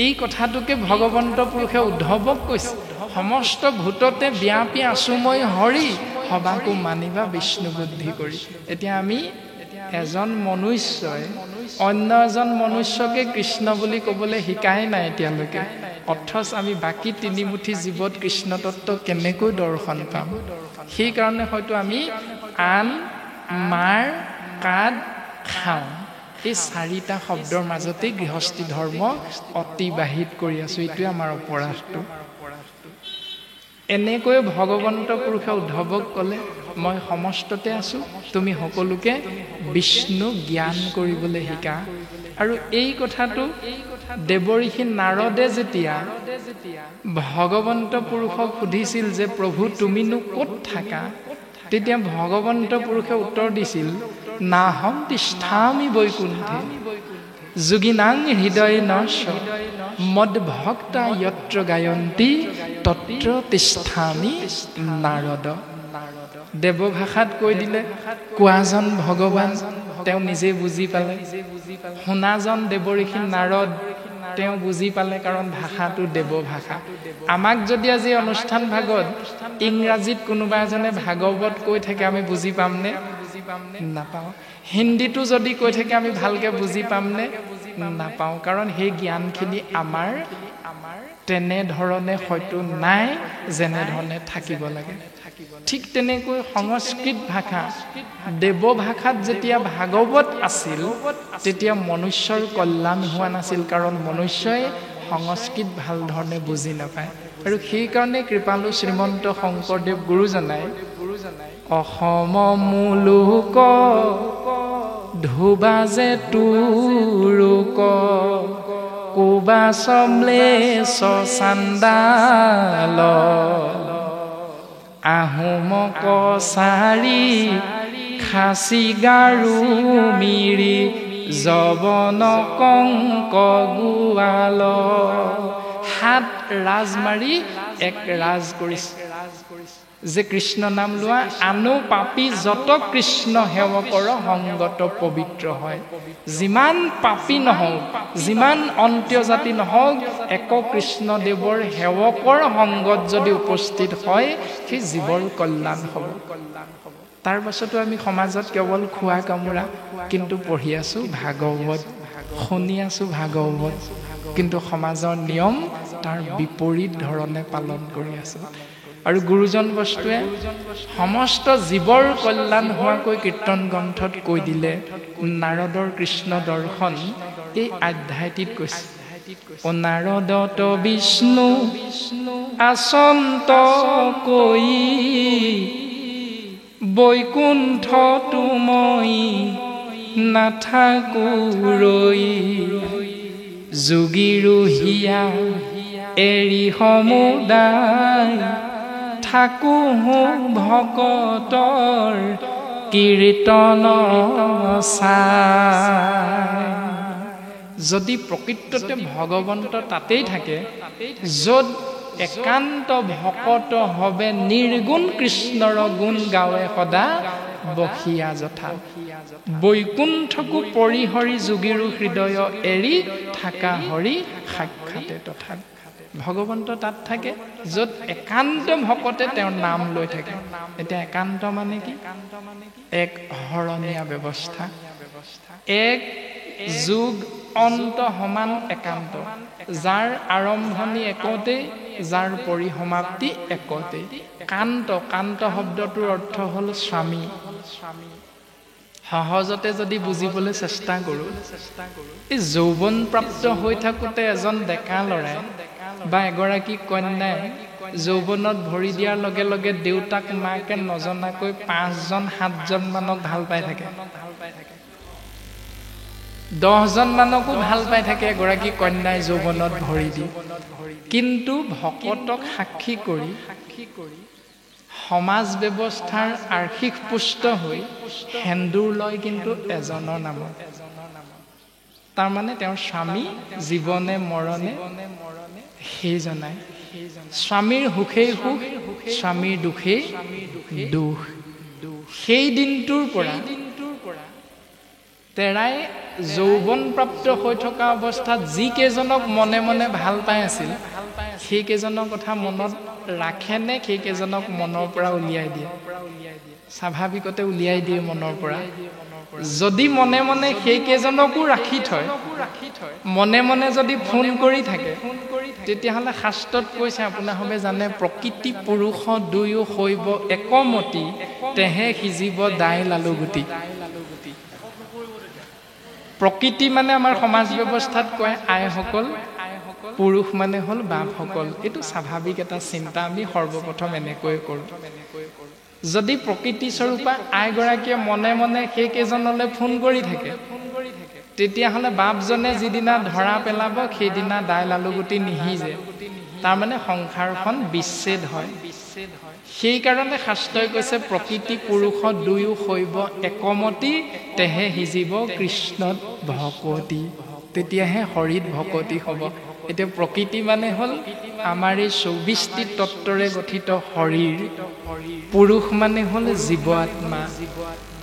এই কথাটোকে ভগৱন্ত পুৰুষে উদ্ধৱক কৈছে, সমস্ত ভূততে ব্যাপী আছো মই হৰি, সবাকো মানিবা বিষ্ণু বুদ্ধি কৰি। এতিয়া আমি এজন মনুষ্যই অন্য এজন মনুষ্যকে কৃষ্ণ বুলি ক'বলৈ শিকাই নাই এতিয়ালৈকে, অথচ আমি বাকী তিনিমুঠি জীৱত কৃষ্ণ তত্ত্ব কেনেকৈ দৰ্শন পাম? সেইকাৰণে হয়তো আমি আন, মাৰ, কাদ, খাওঁ, এই চাৰিটা শব্দৰ মাজতেই গৃহস্থী ধৰ্ম অতিবাহিত কৰি আছো। এইটোৱে আমাৰ অপৰাধটো। এনেকৈ ভগৱন্ত পুৰুষে উদ্ধৱক ক'লে, মই সমস্ততে আছো, তুমি সকলোকে বিষ্ণু জ্ঞান কৰিবলৈ শিকা। আৰু এই কথাটো দেৱঋষি নাৰদে যেতিয়া ভগৱন্ত পুৰুষক সুধিছিল যে প্ৰভু তুমিনো ক'ত থাকা, তেতিয়া ভগৱন্ত পুৰুষে উত্তৰ দিছিল, নাহম তিষ্ঠামি বৈকুণ্ঠে যোগিনাং হৃদয় নশ মদ ভক্তা যত্ৰ গায়ন্তী তত্ৰ তিষ্ঠামি নাৰদ। দেৱভাষাত কৈ দিলে, কোৱাজন ভগৱান, তেওঁ নিজে বুজি পালে। শুনাজন দেৱঋষি নাৰদ, তেওঁ বুজি পালে, কাৰণ ভাষাটো দেৱভাষা। আমাক যদি আজি অনুষ্ঠান ভাগত ইংৰাজীত কোনোবা এজনে ভাগৱত কৈ থাকে, আমি বুজি পামনে? নাপাওঁ। হিন্দীটো যদি কৈ থাকে আমি ভালকে বুজি পামনে? নাপাওঁ। কাৰণ সেই জ্ঞানখিনি আমাৰ তেনেধৰণে হয়তো নাই, যেনেধৰণে থাকিব লাগে। ঠিক তেনেকৈ সংস্কৃত ভাষা, দেৱভাষাত যেতিয়া ভাগৱত আছিল, তেতিয়া মনুষ্যৰ কল্যাণ হোৱা নাছিল, কাৰণ মনুষ্যই সংস্কৃত ভাল ধৰণে বুজি নাপায়। আৰু সেইকাৰণে কৃপালু শ্ৰীমন্ত শংকৰদেৱ গুৰুজনাই অসম মুলুক ধুবা যে তুৰুক কোবা সমলেশ চান্দাল আহোম কছাৰী খাচী গাৰো মিৰি জবন কংক গোৱাল। 7 ৰাজ মাৰি এক ৰাজ কৰিছে যে কৃষ্ণ নাম লোৱা আনো পাপী যত কৃষ্ণ সেৱকৰ সংগত পবিত্ৰ হয়। যিমান পাপী নহওক, যিমান অন্ত্যজাতি নহওক, এক কৃষ্ণদেৱৰ সেৱকৰ সংগত যদি উপস্থিত হয়, সেই জীৱৰ কল্যাণ হ'ব। তাৰ পাছতো আমি সমাজত কেৱল খোৱা কামোৰা, কিন্তু পঢ়ি আছো ভাগৱত, শুনি আছো ভাগৱত, কিন্তু সমাজৰ নিয়ম তাৰ বিপৰীত ধৰণে পালন কৰি আছো। আৰু গুৰুজন বস্তুৱে সমস্ত জীৱৰ কল্যাণ হোৱাকৈ কীৰ্তন গ্ৰন্থত কৈ দিলে। নাৰদৰ কৃষ্ণ দৰ্শন এই অধ্যায়টিত কৈছে, ও নাৰদত বিষ্ণু আচন্ত কৈ বৈকুণ্ঠ তুমই নাথাকো ৰৈ যোগীৰো হিয়া এৰি সমুদায় থাকো ভকতৰ কীৰ্তন চাই। যদি প্ৰকৃততে ভগৱন্ত তাতেই থাকে, য'ত একান্ত ভকত হবে নিৰ্গুণ কৃষ্ণৰ গুণ গাৱে সদা বসিয়া যথা। বৈকুণ্ঠকো পৰিহৰি যোগীৰো হৃদয় এৰি থাকা হৰি সাক্ষাতে তথা। ভগৱন্ত তাত থাকে য'ত একান্ত ভকতে তেওঁৰ নাম লৈ থাকে। এতিয়া একান্ত মানে কি? এক হৰণীয়া ব্যৱস্থা, এক যুগ অন্ত সমান একান্ত, যাৰ আৰম্ভণি একতে, যাৰ পৰিসমাপ্তি একতে। কান্ত, কান্ত শব্দটোৰ অৰ্থ হ'ল স্বামী। সহজতে যদি বুজিবলৈ চেষ্টা কৰোঁ, এই যৌৱন প্ৰাপ্ত হৈ থাকোঁতে এজন ডেকা ল'ৰাই বা এগৰাকী কন্যাই যৌৱনত ভৰি দিয়াৰ লগে লগে দেউতাক মাকে নজনাকৈ 5জন 7জন মানক ভাল পাই থাকে, 10জন মানকো ভাল পাই থাকে এগৰাকী কন্যাই যৌৱনত ভৰি দি। কিন্তু ভকতক সাক্ষী কৰি সমাজ ব্যৱস্থাৰ আৰ্শিক পুষ্ট হৈ সেন্দুৰ লয় কিন্তু এজনৰ নামত। তাৰ মানে তেওঁৰ স্বামী জীৱনে মৰণে সেই জনাই স্বামীৰ সুখেই সুখ স্বামীৰ দুখেই দুখ সেই দিনটোৰ পৰা তেৰাই যৌৱন প্ৰাপ্ত হৈ থকা অৱস্থাত যি কেইজনক মনে মনে ভাল পাই আছিল সেই কেইজনৰ কথা মনত ৰাখেনে সেই কেইজনক মনৰ পৰা উলিয়াই দিয়ে স্বাভাৱিকতে উলিয়াই দিয়ে মনৰ পৰা যদি মনে মনে সেই কেইজনকো ৰাখি থয় মনে মনে যদি ফোন কৰি থাকে তেতিয়াহ'লে শাস্ত্ৰত কৈছে আপোনালোকে জানে প্ৰকৃতি পুৰুষ দুয়ো হৈব একমতি তেহে সিজিব দাইল আলু গুটি প্ৰকৃতি মানে আমাৰ সমাজ ব্যৱস্থাত কয় আইসকল পুৰুষ মানে হ'ল বাপসকল এইটো স্বাভাৱিক এটা চিন্তা আমি সৰ্বপ্ৰথম এনেকৈ কৰোঁ যদি প্ৰকৃতি স্বৰূপা আইগৰাকীয়ে মনে মনে সেই কেইজনলৈ ফোন কৰি থাকে তেতিয়াহ'লে বাপজনে যিদিনা ধৰা পেলাব সেইদিনা দাইল আলু গুটি নিসিজে তাৰমানে সংসাৰখন বিচ্ছেদ হয় সেইকাৰণে শাস্ত্ৰই কৈছে প্ৰকৃতি পুৰুষ দুয়ো হৈব একমতি তেহে সিজিব কৃষ্ণত ভকতি তেতিয়াহে হৰিত ভকতি হ'ব এতিয়া প্ৰকৃতি মানে হ'ল আমাৰ এই ২৪টি তত্ত্বৰে গঠিত শৰীৰ পুৰুষ মানে হ'ল জীৱ আত্মা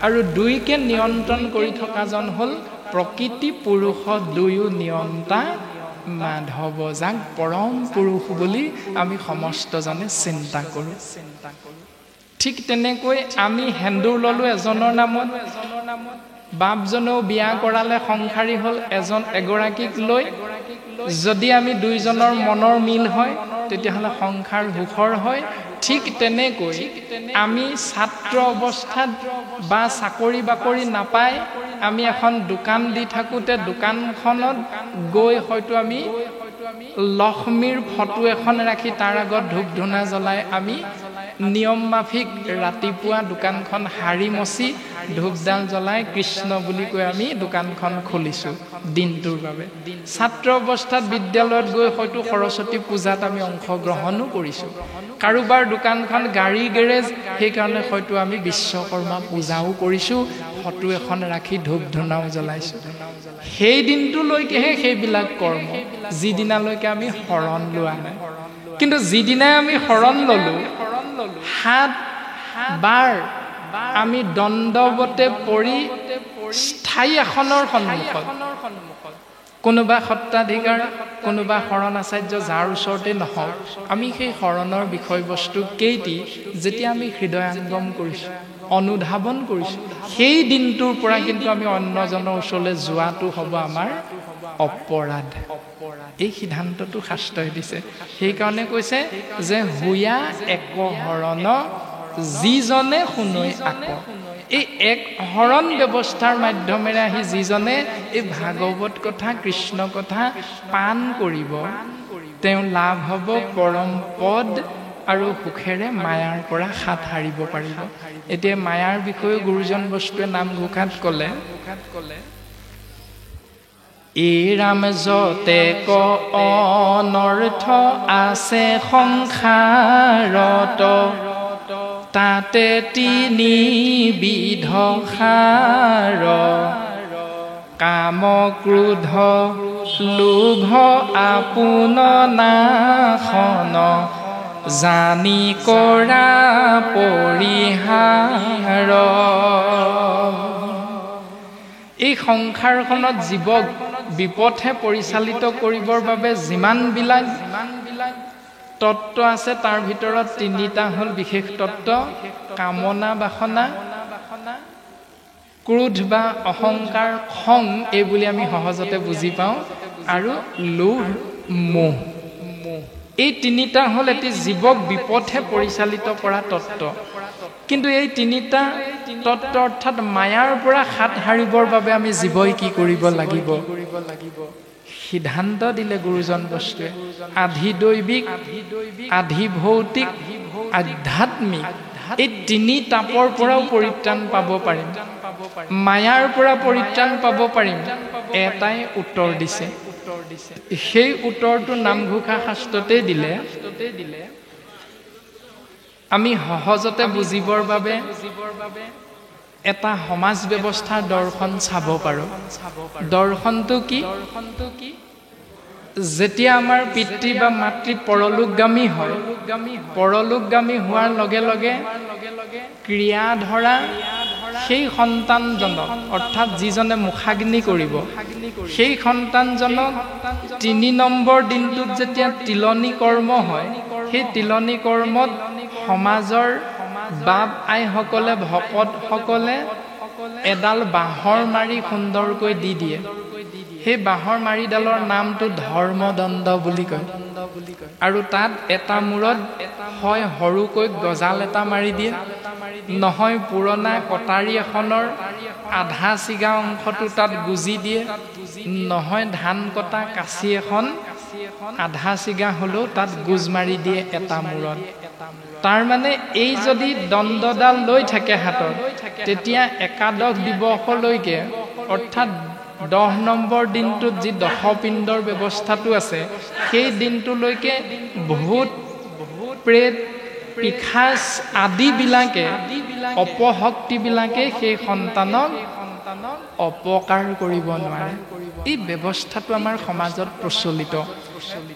আৰু দুইকে নিয়ন্ত্ৰণ কৰি থকাজন হ'ল প্ৰকৃতি পুৰুষ দুয়ো নিয়ন্তা মাধৱ যাক পৰম পুৰুষ বুলি আমি সমস্তজনে চিন্তা কৰোঁ ঠিক তেনেকৈ আমি সেন্দুৰ ল'লোঁ এজনৰ নামত বাপজনেও বিয়া কৰালে সংসাৰী হ'ল এগৰাকীক লৈ যদি আমি দুইজনৰ মনৰ মিল হয় তেতিয়াহ'লে সংসাৰ সুখৰ হয় ঠিক তেনেকৈ আমি ছাত্ৰ অৱস্থাত বা চাকৰি বাকৰি নাপাই আমি এখন দোকান দি থাকোঁতে দোকানখনত গৈ হয়তো আমি লক্ষ্মীৰ ফটো এখন ৰাখি তাৰ আগত ধূপ ধূনা জ্বলাই আমি নিয়ম মাফিক ৰাতিপুৱা দোকানখন সাৰি মচি ধূপডাল জ্বলাই কৃষ্ণ বুলি কৈ আমি দোকানখন খুলিছোঁ দিনটোৰ বাবে ছাত্ৰ অৱস্থাত বিদ্যালয়ত গৈ হয়তো সৰস্বতী পূজাত আমি অংশগ্ৰহণো কৰিছোঁ কাৰোবাৰ দোকানখন গাড়ী গেৰেজ সেইকাৰণে হয়তো আমি বিশ্বকৰ্মা পূজাও কৰিছোঁ ফটো এখন ৰাখি ধূপ ধূনাও জ্বলাইছোঁ সেই দিনটোলৈকেহে সেইবিলাক কৰ্ম যিদিনালৈকে আমি শৰণ লোৱা নাই কিন্তু যিদিনাই আমি শৰণ ল'লোঁ ৭ বাৰ আমি দণ্ডৱতে পৰি স্থায়ী আসনৰ সন্মুখত কোনোবা সত্ৰাধিকাৰ কোনোবা শৰণ আচাৰ্য যাৰ ওচৰতে নহওক আমি সেই শৰণৰ বিষয়বস্তু কেইটি যেতিয়া আমি হৃদয়াংগম কৰিছোঁ অনুধাৱন কৰিছোঁ সেই দিনটোৰ পৰা কিন্তু আমি অন্যজনৰ ওচৰলৈ যোৱাটো হ'ব আমাৰ অপৰাধ এই সিদ্ধান্তটো শাস্ত্ৰই দিছে সেইকাৰণে কৈছে যে হুয়া একহৰণ যিজনে শুনৈ আক এই এক হৰণ ব্যৱস্থাৰ মাধ্যমেৰে আহি যিজনে এই ভাগৱত কথা কৃষ্ণ কথা পান কৰিব তেওঁ লাভ হ'ব পৰম পদ আৰু সুখেৰে মায়াৰ পৰা হাত সাৰিব পাৰিব এতিয়া মায়াৰ বিষয়ে গুৰুজন বস্তুৱে নামঘোষাত ক'লে এই ৰাম যতে ক অনৰ্থ আছে সংসাৰত তাতে তিনি বিধ সাৰ কাম ক্ৰোধ লোভ আপোন নাশন জানি কৰা পৰিহাৰ এই সংসাৰখনত জীৱক বিপথে পৰিচালিত কৰিবৰ বাবে যিমানবিলাক তত্ত্ব আছে তাৰ ভিতৰত তিনিটা হ'ল বিশেষ তত্ত্ব কামনা বাসনা ক্ৰোধ বা অহংকাৰ খং এই বুলি আমি সহজতে বুজি পাওঁ আৰু লোভ মোহ এই তিনিটা হ'ল এটি জীৱক বিপথে পৰিচালিত কৰা তত্ত্ব কিন্তু এই তিনিটা তত্ত্ব অৰ্থাৎ মায়াৰ পৰা হাত সাৰিবৰ বাবে আমি জীৱই কি কৰিব লাগিব সিদ্ধান্ত দিলে গুৰুজন বস্তুৱে আধি দৈবিক আধি ভৌতিক আধ্যাত্মিক এই তিনি তাপৰ পৰাও পৰিত্ৰাণ পাব পাৰিম মায়াৰ পৰা পৰিত্ৰাণ পাব পাৰিম এটাই উত্তৰ দিছে সেই উত্তৰটো নামঘোষা শাস্ত্ৰতে দিলে আমি সহজতে বুজিবৰ বাবে এটা সমাজ ব্যৱস্থাৰ দৰ্শন চাব পাৰোঁ। দৰ্শনটো কি? যেতিয়া আমাৰ পিতৃ বা মাতৃ পৰলোকগামী হয়, পৰলোকগামী হোৱাৰ লগে লগে ক্ৰিয়া ধৰা সেই সন্তানজনক, অৰ্থাৎ যিজনে মুখাগ্নি কৰিব, সেই সন্তানজনক ৩ নম্বৰ দিনটোত যেতিয়া তিলনী কৰ্ম হয়, সেই তিলনী কৰ্মত সমাজৰ বাপ আইসকলে, ভকতসকলে এডাল বাঁহৰ মাৰি সুন্দৰকৈ দি দিয়ে। সেই বাঁহৰ মাৰিডালৰ নামটো ধৰ্মদণ্ড বুলি কয়। আৰু তাত এটা মূৰত হয় সৰুকৈ গজাল এটা মাৰি দিয়ে, নহয় পুৰণা কটাৰী এখনৰ আধা ছিগা অংশটো তাত গুজি দিয়ে, নহয় ধান কটা কাঁচি এখন আধা ছিগা হ'লেও তাত গুজ মাৰি দিয়ে এটা মূৰত। তাৰ মানে এই যদি দণ্ডডাল লৈ থাকে হাতত, তেতিয়া একাদশ দিৱসলৈকে, অৰ্থাৎ 10 নম্বৰ দিনটোত যি দশপিণ্ডৰ ব্যৱস্থাটো আছে, সেই দিনটোলৈকে ভূত প্ৰেত পিশাচ আদিবিলাকে, অপশক্তিবিলাকে সেই সন্তানক অপকাৰ কৰিব নোৱাৰে। এই ব্যৱস্থাটো আমাৰ সমাজত প্ৰচলিত।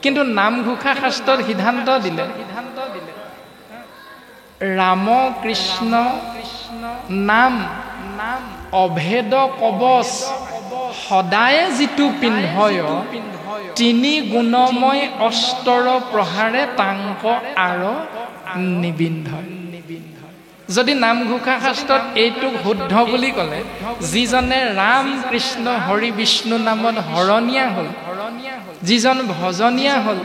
কিন্তু নামঘোষা শাস্ত্ৰত সিদ্ধান্ত দিলে, ৰাম কৃষ্ণ নাম অভেদ কবচ সদায় যিটো পিন্ধয়, 3 গুণময় অস্ত্ৰৰ প্ৰহাৰে তাংক আৰু নিবিন্ধয়। যদি নামঘোষা শাস্ত্ৰত এইটোক শুদ্ধ বুলি ক'লে, যিজনে ৰাম কৃষ্ণ হৰি বিষ্ণু নামত হৰণীয়া হ'ল, যিজন ভজনীয়া হ'ল,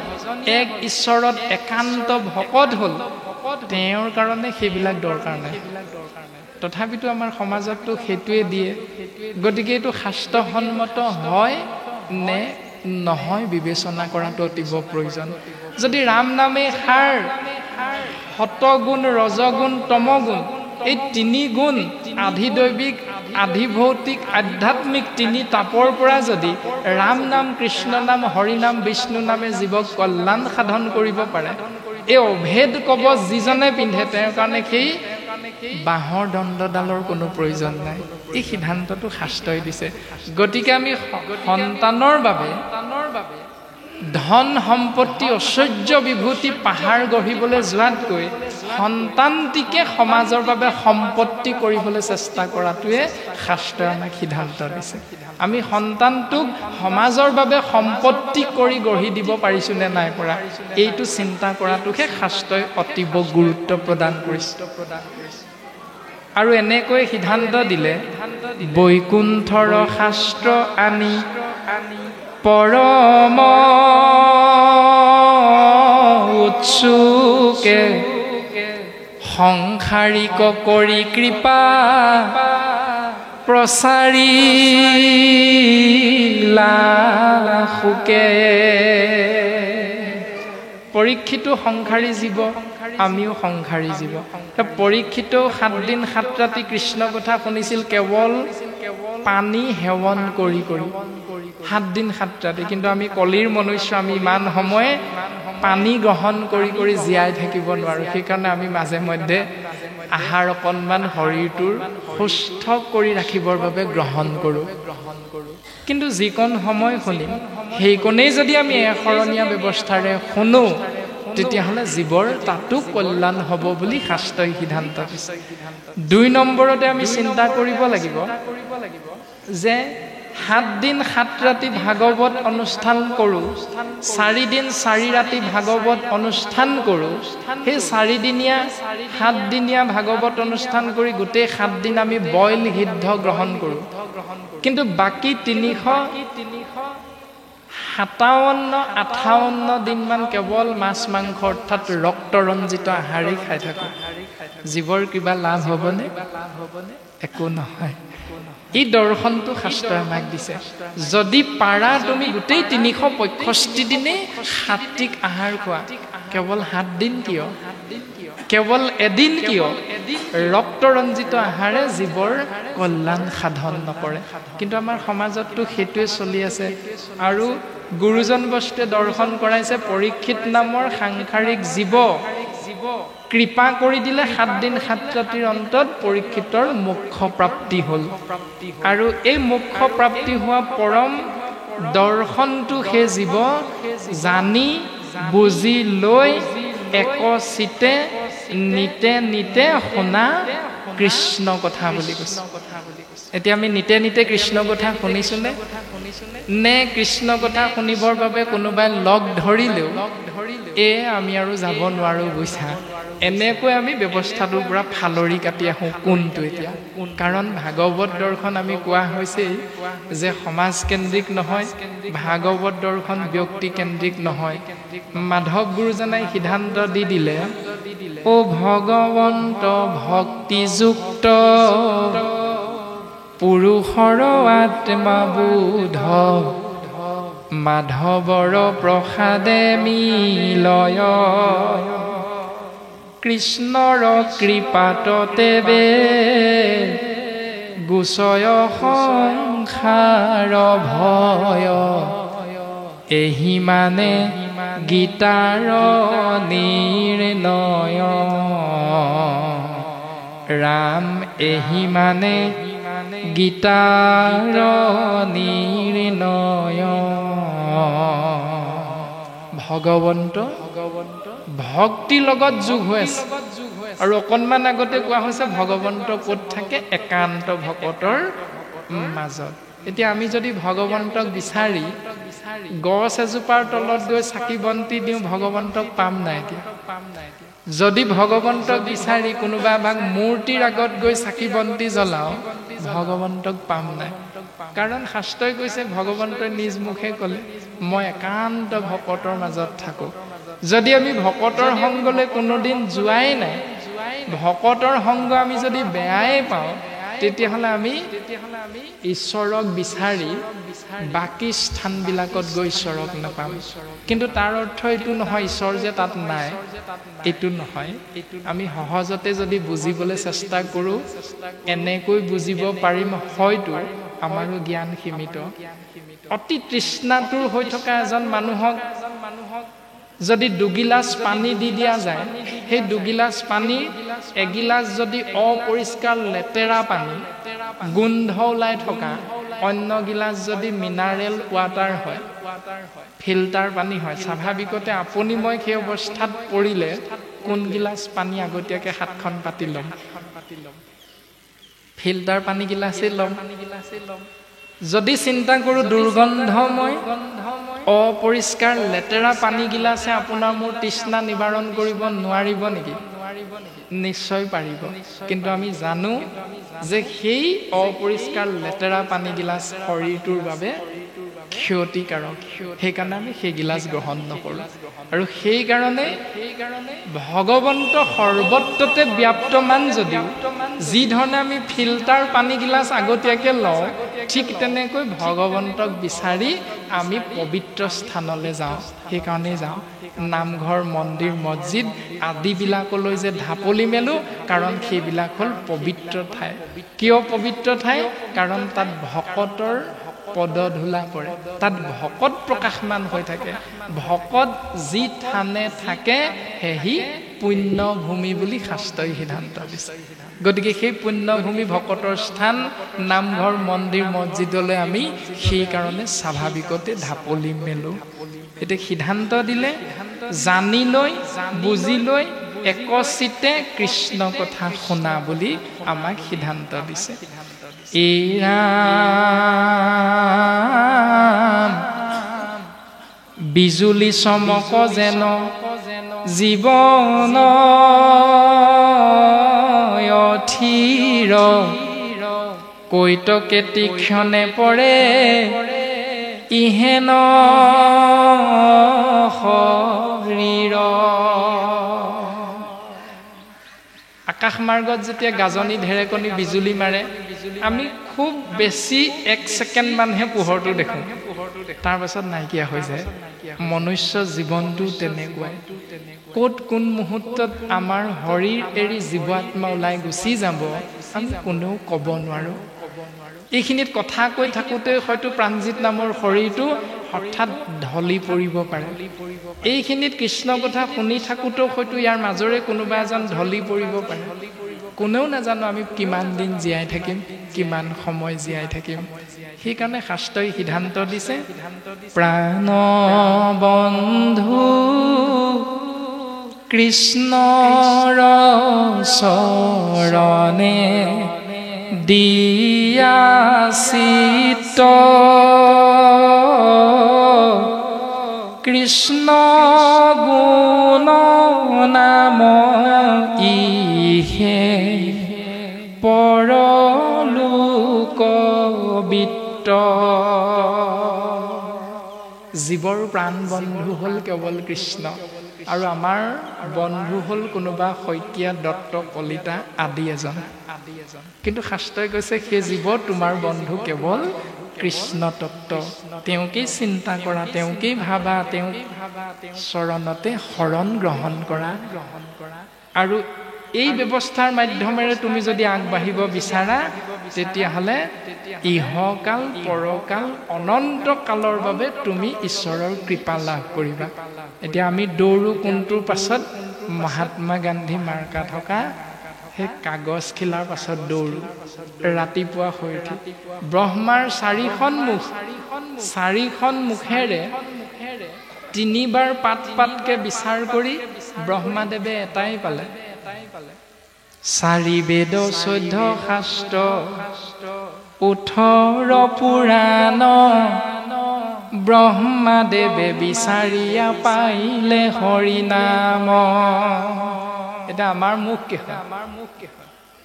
এক ঈশ্বৰত একান্ত ভকত হ'ল, তেওঁৰ কাৰণে সেইবিলাক দৰকাৰ নাই। তথাপিতো আমাৰ সমাজততো সেইটোৱে দিয়ে। গতিকে এইটো শাস্ত্ৰসন্মত হয় নে নহয় বিবেচনা কৰাটো অতীৱ প্ৰয়োজন। যদি ৰাম নামে সাৰ সতগুণ, ৰজগুণ, তমগুণ, এই 3 গুণ আধিদৈৱিক, আধিভৌতিক, আধ্যাত্মিক 3 তাপৰ পৰা যদি ৰাম নাম, কৃষ্ণ নাম, হৰি নাম, বিষ্ণু নামে জীৱক কল্যাণ সাধন কৰিব পাৰে, এই অভেদ কবচ যিজনে পিন্ধে, তেওঁৰ কাৰণে সেই বাঁহৰ দণ্ডডালৰ কোনো প্ৰয়োজন নাই। এই সিদ্ধান্তটো শাস্ত্ৰই দিছে। গতিকে আমি সন্তানৰ বাবে ধন সম্পত্তি, ঐশ্বৰ্য বিভূতি পাহাৰ গঢ়িবলৈ যোৱাতকৈ সন্তানটিকে সমাজৰ বাবে সম্পত্তি কৰিবলৈ চেষ্টা কৰাটোৱে শাস্ত্ৰই আমাক সিদ্ধান্ত দিছে। আমি সন্তানটোক সমাজৰ বাবে সম্পত্তি কৰি গঢ়ি দিব পাৰিছোঁ নে নাই পৰা, এইটো চিন্তা কৰাটোহে শাস্ত্ৰই অতীৱ গুৰুত্ব প্ৰদান কৰিছে। আৰু এনেকৈ সিদ্ধান্ত দিলে, বৈকুণ্ঠৰ শাস্ত্ৰ আনি পৰম উৎসুকে সংসাৰিক কৰি কৃপা প্ৰচাৰিলা সুকে। পৰীক্ষিতো সংসাৰী জীৱ, আমিও সংসাৰী জীৱ। পৰীক্ষিতেও 7 দিন 7 ৰাতি কৃষ্ণ কথা শুনিছিল কেৱল পানী সেৱন কৰি কৰি, 7 দিন 7 ৰাতি। কিন্তু আমি কলিৰ মনুষ্য, আমি ইমান সময় পানী গ্ৰহণ কৰি কৰি জীয়াই থাকিব নোৱাৰোঁ। সেইকাৰণে আমি মাজে মধ্যে আহাৰ অকণমান শৰীৰটোৰ সুস্থ কৰি ৰাখিবৰ বাবে গ্ৰহণ কৰোঁ। কিন্তু যিকণ সময় শুনিম, সেইকণেই যদি আমি এশৰণীয়া ব্যৱস্থাৰে শুনো, তেতিয়াহ'লে জীৱৰ তাতো কল্যাণ হ'ব বুলি শাস্ত্ৰই সিদ্ধান্ত দিছে। 2 নম্বৰতে আমি চিন্তা কৰিব লাগিব যে 7 দিন 7 ৰাতি ভাগৱত অনুষ্ঠান কৰোঁ, 4 দিন 4 ৰাতি ভাগৱত অনুষ্ঠান কৰোঁ। সেই 4 দিনীয়া 7 দিনীয়া ভাগৱত অনুষ্ঠান কৰি গোটেই 7 দিন আমি বইল সিদ্ধ গ্ৰহণ কৰোঁ। কিন্তু বাকী 357-58 দিনমান কেৱল মাছ মাংস অৰ্থাৎ ৰক্তৰঞ্জিত আহাৰেই খাই থাকোঁ। জীৱৰ কিবা লাভ হ'বনে? একো নহয়। এই দৰ্শনটো শাস্ত্ৰই আমাক দিছে। যদি পাৰা তুমি গোটেই 365 দিনেই সাত্বিক আহাৰ খোৱা, কেৱল 7 দিন কিয়, কেৱল এদিন কিয়? ৰক্তৰঞ্জিত আহাৰে জীৱৰ কল্যাণ সাধন নকৰে। কিন্তু আমাৰ সমাজততো সেইটোৱে চলি আছে। আৰু গুৰুজন বস্তুৱে দৰ্শন কৰাইছে, পৰীক্ষিত নামৰ সাংসাৰিক জীৱ কৃপা কৰি দিলে 7 দিন 7 ৰাতিৰ অন্তত পৰীক্ষিতৰ মোক্ষ প্ৰাপ্তি হ'ল আৰু এই মোক্ষ প্ৰাপ্তি হোৱা পৰম দৰ্শনটো হে জীৱ জানি বুজি লৈ একচিতে নিতে নিতে শুনা কৃষ্ণ কথা বুলি কৈছে এতিয়া আমি নিতে নিতে কৃষ্ণ কথা শুনিছোনে নে কৃষ্ণ কথা শুনিবৰ বাবে কোনোবাই লগ ধৰিলেও আমি আৰু যাব নোৱাৰো বুইছা এনেকৈ আমি ব্যৱস্থাটোৰ পৰা ফালৰি কাটি আহো কোনটো এতিয়া কাৰণ ভাগৱত দৰ্শন আমি কোৱা হৈছে যে সমাজ কেন্দ্ৰিক নহয় ভাগৱত দৰ্শন ব্যক্তি কেন্দ্ৰিক নহয় মাধৱ গুৰুজনাই সিদ্ধান্ত দি দিলে ও ভগৱন্ত ভক্তিযুক্ত পুৰুষৰ আত্মাবোধ মাধৱৰ প্ৰসাদে মিলয় কৃষ্ণৰ কৃপাততে গুচয় সংসাৰ ভয় এহি মানে গীতাৰ নিৰ্ণয় ৰাম এহি মানে গীতাৰ নিৰ্ণয় ভগৱন্ত ভক্তিৰ লগত যোগ হৈ আছে আৰু অকণমান আগতে কোৱা হৈছে ভগৱন্ত ক'ত থাকে একান্ত ভকতৰ মাজত এতিয়া আমি যদি ভগৱন্তক বিচাৰি গছ এজোপাৰ তলত গৈ চাকি বন্তি দিওঁ ভগৱন্তক পাম নাই এতিয়া যদি ভগৱন্তক বিচাৰি কোনোবা ভাগ মূৰ্তিৰ আগত গৈ চাকি বন্তি জ্বলাও ভগৱন্তক পাম নাই কাৰণ শাস্ত্ৰই কৈছে ভগৱন্তই নিজ মুখে ক'লে মই একান্ত ভকতৰ মাজত থাকো যদি আমি ভকতৰ সংগলৈ কোনোদিন যোৱাই নাই ভকতৰ সংগ আমি যদি বেয়াই পাওঁ তেতিয়াহ'লে আমি ঈশ্বৰক বিচাৰি বাকী স্থানবিলাকত গৈ ঈশ্বৰক নাপাম কিন্তু তাৰ অৰ্থ এইটো নহয় ঈশ্বৰ যে তাত নাই এইটো নহয় আমি সহজতে যদি বুজিবলৈ চেষ্টা কৰোঁ এনেকৈ বুজিব পাৰিম হয়তো আমাৰো জ্ঞান সীমিত অতি তৃষ্ণাতুৰ হৈ থকা এজন মানুহক যদি দুগিলাচ পানী দি দিয়া যায় সেই দুগিলাচ পানী এগিলাচ যদি অপৰিষ্কাৰ লেতেৰা পানী গোন্ধ ওলাই থকা অন্য গিলাচ যদি মিনাৰেল ৱাটাৰ হয় ফিল্টাৰ পানী হয় স্বাভাৱিকতে আপুনি মই সেই অৱস্থাত পৰিলে কোন গিলাচ পানী আগতীয়াকৈ হাতখন পাতি ল'ম ফিল্টাৰ পানী গিলাচেই ল'ম যদি চিন্তা কৰোঁ দুৰ্গন্ধময় অপৰিষ্কাৰ লেতেৰা পানী গিলাচে আপোনাৰ মোৰ তৃষ্ণা নিবাৰণ কৰিব নোৱাৰিব নেকি নিশ্চয় পাৰিব কিন্তু আমি জানো যে সেই অপৰিষ্কাৰ লেতেৰা পানী গিলাচ শৰীৰটোৰ বাবে ক্ষতিকাৰক সেইকাৰণে আমি সেই গিলাচ গ্ৰহণ নকৰোঁ আৰু সেইকাৰণে ভগৱন্ত সৰ্বত্ৰতে ব্যাপ্তমান যদিও যি ধৰণে আমি ফিল্টাৰ পানী গিলাচ আগতীয়াকৈ লওঁ ঠিক তেনেকৈ ভগৱন্তক বিচাৰি আমি পবিত্ৰ স্থানলৈ যাওঁ সেইকাৰণেই যাওঁ নামঘৰ মন্দিৰ মছজিদ আদিবিলাকলৈ যে ঢাপলি মেলো কাৰণ সেইবিলাক হ'ল পবিত্ৰ ঠাই কিয় পবিত্ৰ ঠাই কাৰণ তাত ভকতৰ পদধূলা পৰে তাত ভকত প্ৰকাশমান হৈ থাকে ভকত যি থানে থাকে সেহি পুণ্যভূমি বুলি শাস্ত্ৰই সিদ্ধান্ত দিছে গতিকে সেই পুণ্যভূমি ভকতৰ স্থান নামঘৰ মন্দিৰ মছজিদলৈ আমি সেইকাৰণে স্বাভাৱিকতে ঢাপলি মেলো এতিয়া সিদ্ধান্ত দিলে জানি লৈ বুজি লৈ একচিতে কৃষ্ণ কথা শুনা বুলি আমাক সিদ্ধান্ত দিছে এই ৰাম বিজুলী চমক যেন জীৱন অথিৰ কৈতকে তীক্ষ্ণে পৰে ইহেন শৰীৰ আকাশ মাৰ্গত যেতিয়া গাজনি ঢেৰেকনি বিজুলী মাৰে আমি খুব বেছি 1 ছেকেণ্ড মানহে পোহৰটো দেখোঁ তাৰ পাছত নাইকিয়া হৈ যায় মনুষ্য জীৱনটো তেনেকুৱাই ক'ত কোন মুহূৰ্তত আমাৰ শৰীৰ এৰি জীৱ আত্মা ওলাই গুচি যাব আমি কোনেও ক'ব নোৱাৰোঁ এইখিনিত কথা কৈ থাকোঁতে হয়তো প্ৰাণজিৎ নামৰ শৰীৰটো হঠাৎ ঢলি পৰিব পাৰে এইখিনিত কৃষ্ণ কথা শুনি থাকোঁতেও হয়তো ইয়াৰ মাজৰে কোনোবা এজন ঢলি পৰিব পাৰে কোনেও নাজানো আমি কিমান দিন জীয়াই থাকিম কিমান সময় জীয়াই থাকিম সেইকাৰণে শাস্ত্ৰই সিদ্ধান্ত দিছে প্ৰাণ বন্ধু কৃষ্ণৰ চৰণে দিয়া চিত্ত কৃষ্ণ গুণ নাম ইহে পৰলোক বিত্ত জীৱৰ প্ৰাণ বন্ধু হ'ল কেৱল কৃষ্ণ আৰু আমাৰ বন্ধু হ'ল কোনোবা শইকীয়া দত্ত কলিতা আদি এজন কিন্তু শাস্ত্ৰই কৈছে সেই জীৱ তোমাৰ বন্ধু কেৱল কৃষ্ণ তত্ত্ব তেওঁকেই চিন্তা কৰা তেওঁকেই ভাবা তেওঁ চৰণতে শৰণ গ্ৰহণ কৰা আৰু এই ব্যৱস্থাৰ মাধ্যমেৰে তুমি যদি আগবাঢ়িব বিচাৰা তেতিয়াহ'লে ইহকাল পৰকাল অনন্ত কালৰ বাবে তুমি ঈশ্বৰৰ কৃপা লাভ কৰিবা এতিয়া আমি দৌৰো কোনটোৰ পাছত মহাত্মা গান্ধী মাৰ্কা থকা সেই কাগজ খিলাৰ পাছত দৌৰো ৰাতিপুৱা শুই উঠি ব্ৰহ্মাৰ চাৰিখন মুখেৰে তিনিবাৰ পাতকে বিচাৰ কৰি ব্ৰহ্মাদেৱে এটাই পালে চাৰি বেদ 14 শাস্ত্ৰ 18 পুৰাণ ব্ৰহ্মাদেৱে বিচাৰিয়া পাইলে হৰি নাম এটা আমাৰ মুখ কেখন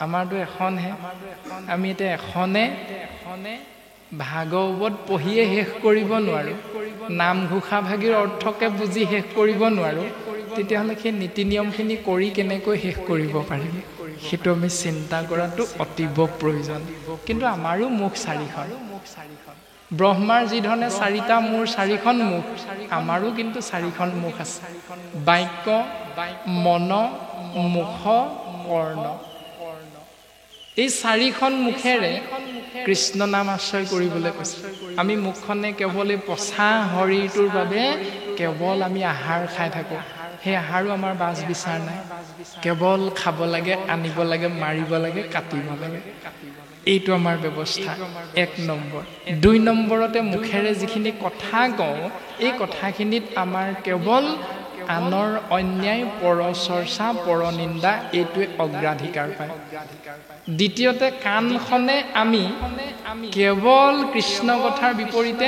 আমাৰটো এখনহে আমি এটা এখনে ভাগৱত পঢ়িয়ে শেষ কৰিব নোৱাৰো নামঘোষা ভাগিৰ অৰ্থকে বুজি শেষ কৰিব নোৱাৰো তেতিয়াহ'লে সেই নীতি নিয়মখিনি কৰি কেনেকৈ শেষ কৰিব পাৰিম সেইটো আমি চিন্তা কৰাটো অতীৱ প্ৰয়োজন কিন্তু আমাৰো মুখ চাৰিখন ব্ৰহ্মাৰ যি ধৰণে চাৰিটা মূৰ চাৰিখন মুখ আমাৰো কিন্তু চাৰিখন মুখ আছে বাক্য মন মুখ কৰ্ণ এই চাৰিখন মুখেৰে কৃষ্ণ নাম আশ্ৰয় কৰিবলৈ কৈছে আমি মুখখনে কেৱল এই পচা শৰীৰটোৰ বাবে কেৱল আমি আহাৰ খাই থাকোঁ সেই আহাৰো আমাৰ বাছ বিচাৰ নাই কেৱল খাব লাগে আনিব লাগে মাৰিব লাগে কাটিব লাগে এইটো আমাৰ ব্যৱস্থা 1 নম্বৰ 2 নম্বৰতে মুখেৰে যিখিনি কথা কওঁ এই কথাখিনিত আমাৰ কেৱল আনৰ অন্যায় পৰচৰ্চা পৰনিন্দা এইটোৱে অগ্ৰাধিকাৰ পায় দ্বিতীয়তে কাণখনে আমি কেৱল কৃষ্ণ কথাৰ বিপৰীতে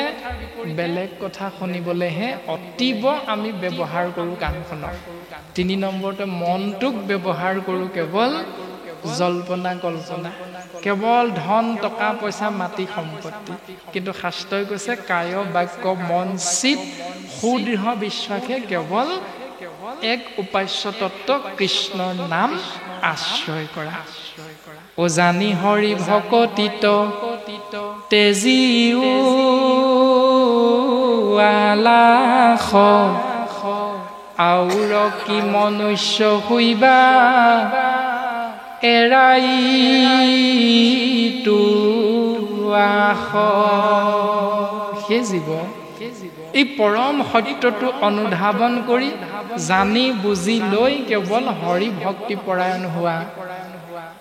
বেলেগ কথা শুনিবলৈহে অতীব আমি ব্যৱহাৰ কৰোঁ কাণখনক 3 নম্বৰতে মনটোক ব্যৱহাৰ কৰোঁ কেৱল জল্পনা কল্পনা কেৱল ধন টকা পইচা মাটি সম্পত্তি কিন্তু শাস্ত্ৰই কৈছে কায় বাক্য মন চিত সুদৃঢ় বিশ্বাসে কেৱল এক উপাস্য তত্ত্ব কৃষ্ণৰ নাম আশ্ৰয় কৰা ও জানি হৰি ভকতিত তেজিও আলাখ আউৰ কি মনুষ্য হইবা এৰাই তু আখ সেই জীৱ এই পৰম সত্যটো অনুধাৱন কৰি জানি বুজি লৈ কেৱল হৰি ভক্তি পৰায়ণ হোৱা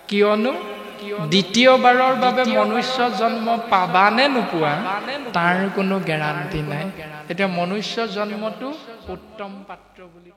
কিয়নো দ্বিতীয়বাৰৰ বাবে মনুষ্য জন্ম পাবা নে নোপোৱা তাৰ কোনো গেৰাণ্টি নাই এতিয়া মনুষ্য জন্মটো উত্তম পাত্ৰ বুলি